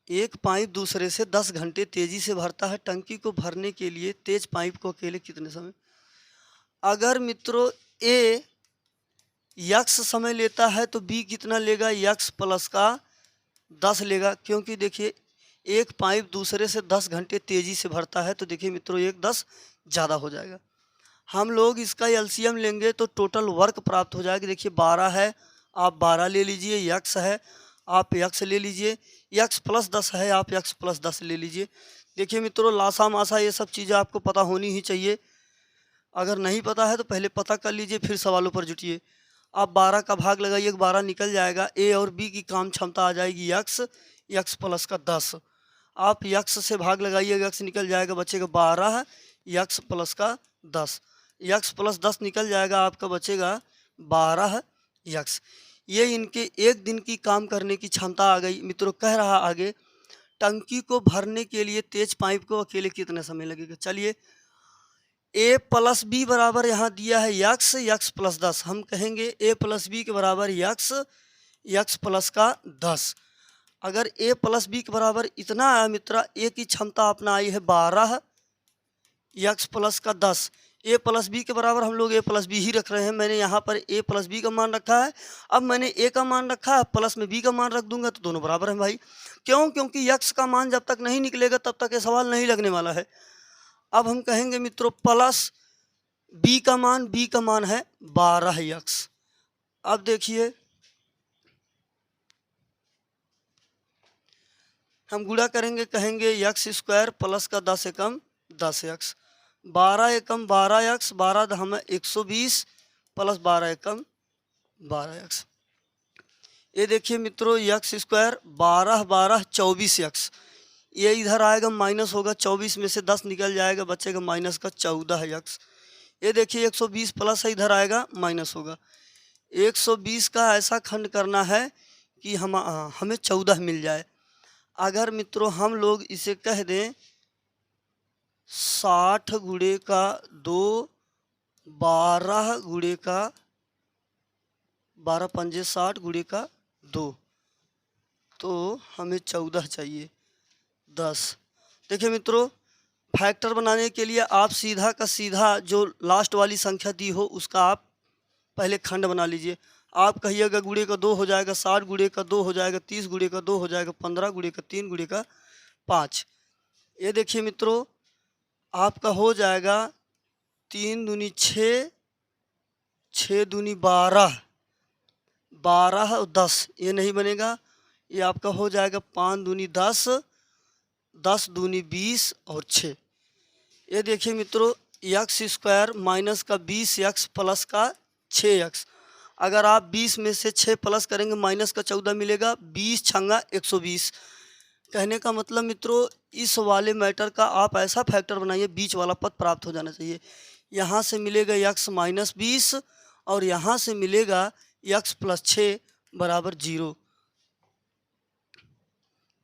S1: एक पाइप दूसरे से 10 घंटे तेजी से भरता है। टंकी को भरने के लिए तेज पाइप को अकेले कितने समय। अगर मित्रों ए यक्स समय लेता है तो बी कितना लेगा, यक्स प्लस का 10 लेगा, क्योंकि देखिए एक पाइप दूसरे से 10 घंटे तेजी से भरता है तो देखिए मित्रों एक 10 ज़्यादा हो जाएगा। हम लोग इसका एलसीएम लेंगे तो टोटल वर्क प्राप्त हो जाएगा। देखिए 12 है, आप 12 ले लीजिए, यक्स है आप यक्स ले लीजिए, यक्स प्लस 10 है आप यक्स प्लस 10 ले लीजिए। देखिए मित्रों लासा मासा ये सब चीज़ें आपको पता होनी ही चाहिए। अगर नहीं पता है तो पहले पता कर लीजिए फिर सवालों पर जुटिए। आप 12 का भाग लगाइए, 12 निकल जाएगा। ए और बी की काम क्षमता आ जाएगी यक्स, यक्स प्लस का 10। आप यक्स से भाग लगाइए, यक्स निकल जाएगा, बचेगा 12 यक्स प्लस का 10। यक्स प्लस 10 निकल जाएगा, आपका बचेगा 12 यक्स। ये इनके एक दिन की काम करने की क्षमता आ गई। मित्रों कह रहा आगे टंकी को भरने के लिए तेज पाइप को अकेले कितना समय लगेगा। चलिए ए प्लस बी बराबर यहाँ दिया है यक्स, यक्स प्लस 10। हम कहेंगे ए प्लस बी के बराबर यक्स, यक्स प्लस का 10। अगर ए प्लस बी के बराबर इतना है मित्रा, ए की क्षमता अपना आई है 12 यक्स प्लस का 10। ए प्लस बी के बराबर हम लोग ए प्लस बी ही रख रहे हैं। मैंने यहाँ पर ए प्लस बी का मान रखा है। अब मैंने ए का मान रखा है, प्लस में बी का मान रख दूंगा तो दोनों बराबर हैं भाई। क्यों? क्योंकि यक्स का मान जब तक नहीं निकलेगा तब तक ये सवाल नहीं लगने वाला है। अब हम कहेंगे मित्रों प्लस बी का मान है 12 यक्स। अब देखिए हम गुणा करेंगे, कहेंगे यक्स स्क्वायर प्लस का 10 एकम 10 यक्स, 12 एकम 12 यक्स, 12 हमें 120 प्लस 12 एकम 12 यक्स। ये देखिए मित्रों यक्स स्क्वायर 12 12 24 यक्स। ये इधर आएगा माइनस होगा, 24 में से 10 निकल जाएगा, बचेगा माइनस का 14 यक्स। ये देखिए 120 प्लस है, इधर आएगा माइनस होगा। 120 का ऐसा खंड करना है कि हमें 14 मिल जाए। अगर मित्रों हम लोग इसे कह दें 60 गुणे का 2, 12 गुणे का 12 पंजे 60 गुणे का 2, तो हमें 14 चाहिए 10। देखिए मित्रों फैक्टर बनाने के लिए आप सीधा का सीधा जो लास्ट वाली संख्या दी हो उसका आप पहले खंड बना लीजिए। आप कहिएगा गुणे का 2 हो जाएगा, 60 गुणे का 2 हो जाएगा, 30 गुणे का 2 हो जाएगा, 15 गुणे का 3 गुणे का 5। ये देखिए मित्रों आपका हो जाएगा 3 दूनी 6, 6 दूनी 12, 12 और 10 ये नहीं बनेगा। ये आपका हो जाएगा 5 दूनी 10, 10 दूनी 20 और 6। ये देखिए मित्रों यक्स स्क्वायर माइनस का 20 यक्स प्लस का 6 यक्स। अगर आप 20 में से 6 प्लस करेंगे माइनस का 14 मिलेगा, 20 छंगा 120। कहने का मतलब मित्रों इस वाले मैटर का आप ऐसा फैक्टर बनाइए बीच वाला पद प्राप्त हो जाना चाहिए। यहाँ से मिलेगा यक्स माइनस 20 और यहाँ से मिलेगा यक्स प्लस 6 बराबर 0।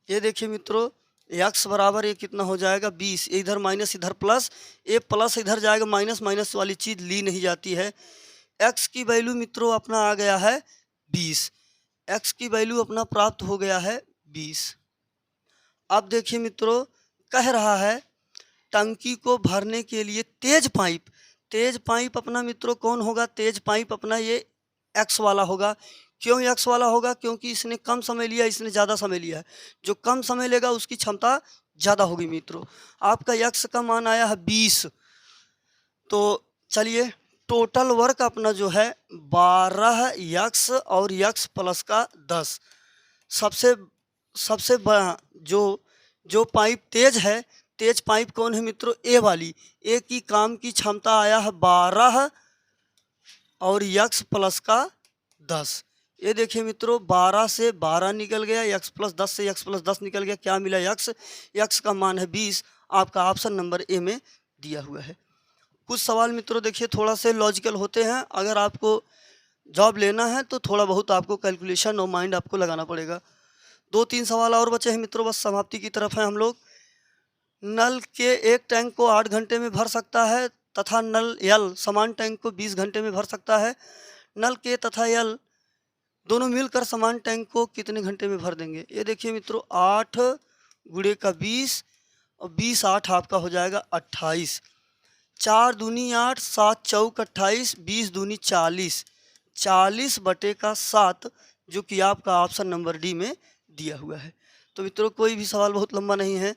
S1: ये देखिए मित्रों यक्स बराबर ये कितना हो जाएगा 20, इधर माइनस इधर प्लस, ए प्लस इधर जाएगा माइनस, माइनस वाली चीज़ ली नहीं जाती है। एक्स की वैल्यू मित्रों अपना आ गया है 20, एक्स की वैल्यू अपना प्राप्त हो गया है 20। अब देखिए मित्रों कह रहा है टंकी को भरने के लिए तेज पाइप अपना मित्रों कौन होगा, तेज पाइप अपना ये एक्स वाला होगा। क्यों एक्स वाला होगा? क्योंकि इसने कम समय लिया, इसने ज़्यादा समय लिया है। जो कम समय लेगा उसकी क्षमता ज़्यादा होगी। मित्रों आपका एक्स का मान आया है 20, तो चलिए टोटल वर्क अपना जो है 12 यक्स और यक्स प्लस का 10। सबसे बड़ा जो पाइप तेज है, तेज पाइप कौन है मित्रों? ए वाली। ए की काम की क्षमता आया है 12 और यक्स प्लस का 10। ये देखिए मित्रों 12 से 12 निकल गया, यक्स प्लस 10 से यक्स प्लस 10 निकल गया, क्या मिला? यक्स का मान है 20। आपका ऑप्शन नंबर ए में दिया हुआ है। कुछ सवाल मित्रों देखिए थोड़ा से लॉजिकल होते हैं, अगर आपको जॉब लेना है तो थोड़ा बहुत आपको कैलकुलेशन और माइंड आपको लगाना पड़ेगा। 2-3 सवाल और बचे हैं मित्रों, बस समाप्ति की तरफ हैं हम लोग। नल के एक टैंक को 8 घंटे में भर सकता है तथा नल यल समान टैंक को 20 घंटे में भर सकता है। नल के तथा यल दोनों मिलकर समान टैंक को कितने घंटे में भर देंगे? ये देखिए मित्रों 8 गुणे का 20 और 20 8 आपका हो जाएगा 28। 4 दूनी 8, 7 चौक 28, 20 दूनी 40, 40 बटे का 7 जो कि आपका ऑप्शन नंबर डी में दिया हुआ है। तो मित्रों कोई भी सवाल बहुत लंबा नहीं है।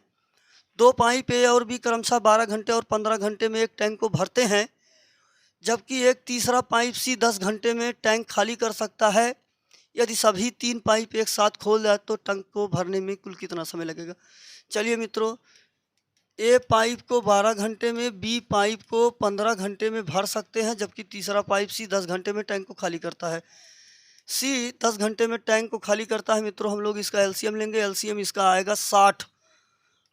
S1: 2 पाइप ए और बी क्रमशः 12 घंटे और 15 घंटे में एक टैंक को भरते हैं, जबकि एक तीसरा पाइप सी 10 घंटे में टैंक खाली कर सकता है। यदि सभी 3 पाइप एक साथ खोल जाए तो टैंक को भरने में कुल कितना समय लगेगा? चलिए मित्रों, ए पाइप को 12 घंटे में, बी पाइप को 15 घंटे में भर सकते हैं, जबकि तीसरा पाइप सी 10 घंटे में टैंक को खाली करता है। सी 10 घंटे में टैंक को खाली करता है मित्रों, हम लोग इसका एलसीएम लेंगे। एलसीएम इसका आएगा 60।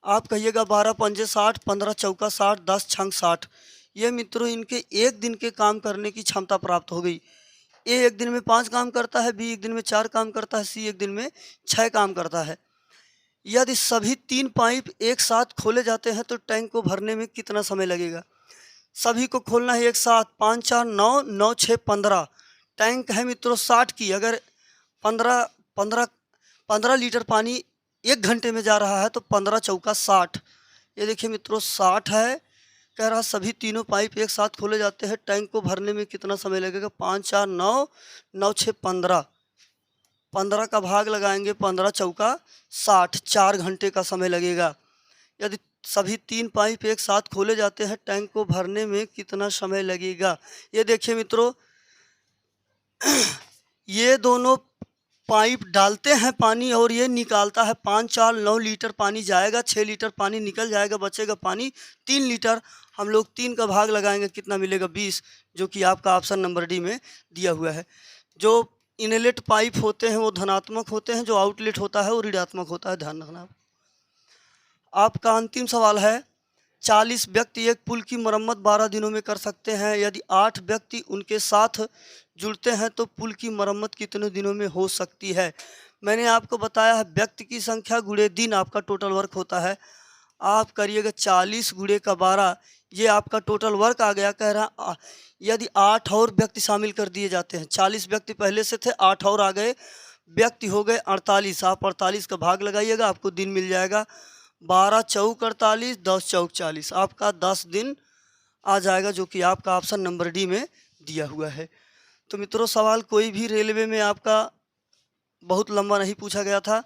S1: आप कहिएगा 12 पंजे 60, 15 चौका 60, 10 छंग 60। ये मित्रों इनके एक दिन के काम करने की क्षमता प्राप्त हो गई। ए एक दिन में 5 काम करता है, बी एक दिन में 4 काम करता है, सी एक दिन में 6 काम करता है। यदि सभी 3 पाइप एक साथ खोले जाते हैं तो टैंक को भरने में कितना समय लगेगा? सभी को खोलना है एक साथ। 5 4 9, 9 6 15। टैंक है मित्रों 60 की। अगर 15 लीटर पानी 1 घंटे में जा रहा है तो 15 चौका 60। ये देखिए मित्रों 60 है। कह रहा सभी तीनों पाइप एक साथ खोले जाते हैं, टैंक को भरने में कितना समय लगेगा? 5 4 9, 9 6 15। 15 का भाग लगाएंगे, 15 चौका 60, 4 घंटे का समय लगेगा। यदि सभी 3 पाइप एक साथ खोले जाते हैं, टैंक को भरने में कितना समय लगेगा? ये देखिए मित्रों ये दोनों पाइप डालते हैं पानी और ये निकालता है। 5 4 9 लीटर पानी जाएगा, 6 लीटर पानी निकल जाएगा, बचेगा पानी 3 लीटर। हम लोग 3 का भाग लगाएंगे, कितना मिलेगा? 20, जो कि आपका ऑप्शन नंबर डी में दिया हुआ है। जो इनलेट पाइप होते हैं वो धनात्मक होते हैं, जो आउटलेट होता है वो ऋणात्मक होता है, ध्यान रखना। आपका अंतिम सवाल है, 40 व्यक्ति एक पुल की मरम्मत 12 दिनों में कर सकते हैं। यदि 8 व्यक्ति उनके साथ जुड़ते हैं तो पुल की मरम्मत कितने दिनों में हो सकती है? मैंने आपको बताया है व्यक्ति की संख्या गुणे दिन आपका टोटल वर्क होता है। आप करिएगा 40 गुणे का 12, ये आपका टोटल वर्क आ गया। कह रहा यदि 8 और व्यक्ति शामिल कर दिए जाते हैं, 40 व्यक्ति पहले से थे, 8 और आ गए, व्यक्ति हो गए 48। आप 48 का भाग लगाइएगा, आपको दिन मिल जाएगा। 12 चौक 48, 10 चौक 40, आपका 10 दिन आ जाएगा, जो कि आपका ऑप्शन नंबर डी में दिया हुआ है। तो मित्रों सवाल कोई भी रेलवे में आपका बहुत लंबा नहीं पूछा गया था।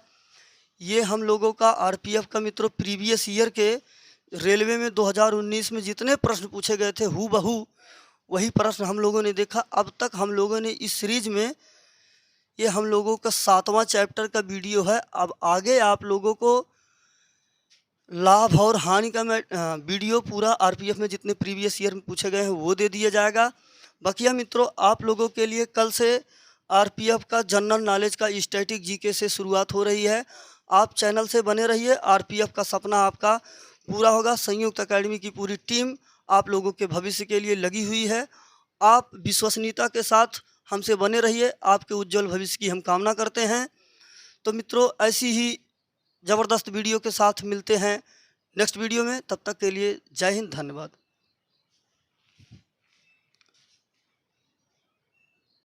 S1: ये हम लोगों का आरपीएफ का मित्रों प्रीवियस ईयर के रेलवे में 2019 में जितने प्रश्न पूछे गए थे हूबहू वही प्रश्न हम लोगों ने देखा। अब तक हम लोगों ने इस सीरीज में ये हम लोगों का 7वां चैप्टर का वीडियो है। अब आगे आप लोगों को लाभ और हानि का वीडियो पूरा आरपीएफ में जितने प्रीवियस ईयर में पूछे गए हैं वो दे दिया जाएगा। बकिया मित्रों आप लोगों के लिए कल से आरपीएफ का जनरल नॉलेज का स्टैटिक जीके से शुरुआत हो रही है। आप चैनल से बने रहिए, आरपीएफ का सपना आपका पूरा होगा। संयुक्त अकेडमी की पूरी टीम आप लोगों के भविष्य के लिए लगी हुई है। आप विश्वसनीयता के साथ हमसे बने रहिए, आपके उज्जवल भविष्य की हम कामना करते हैं। तो मित्रों ऐसी ही ज़बरदस्त वीडियो के साथ मिलते हैं नेक्स्ट वीडियो में। तब तक के लिए जय हिंद, धन्यवाद।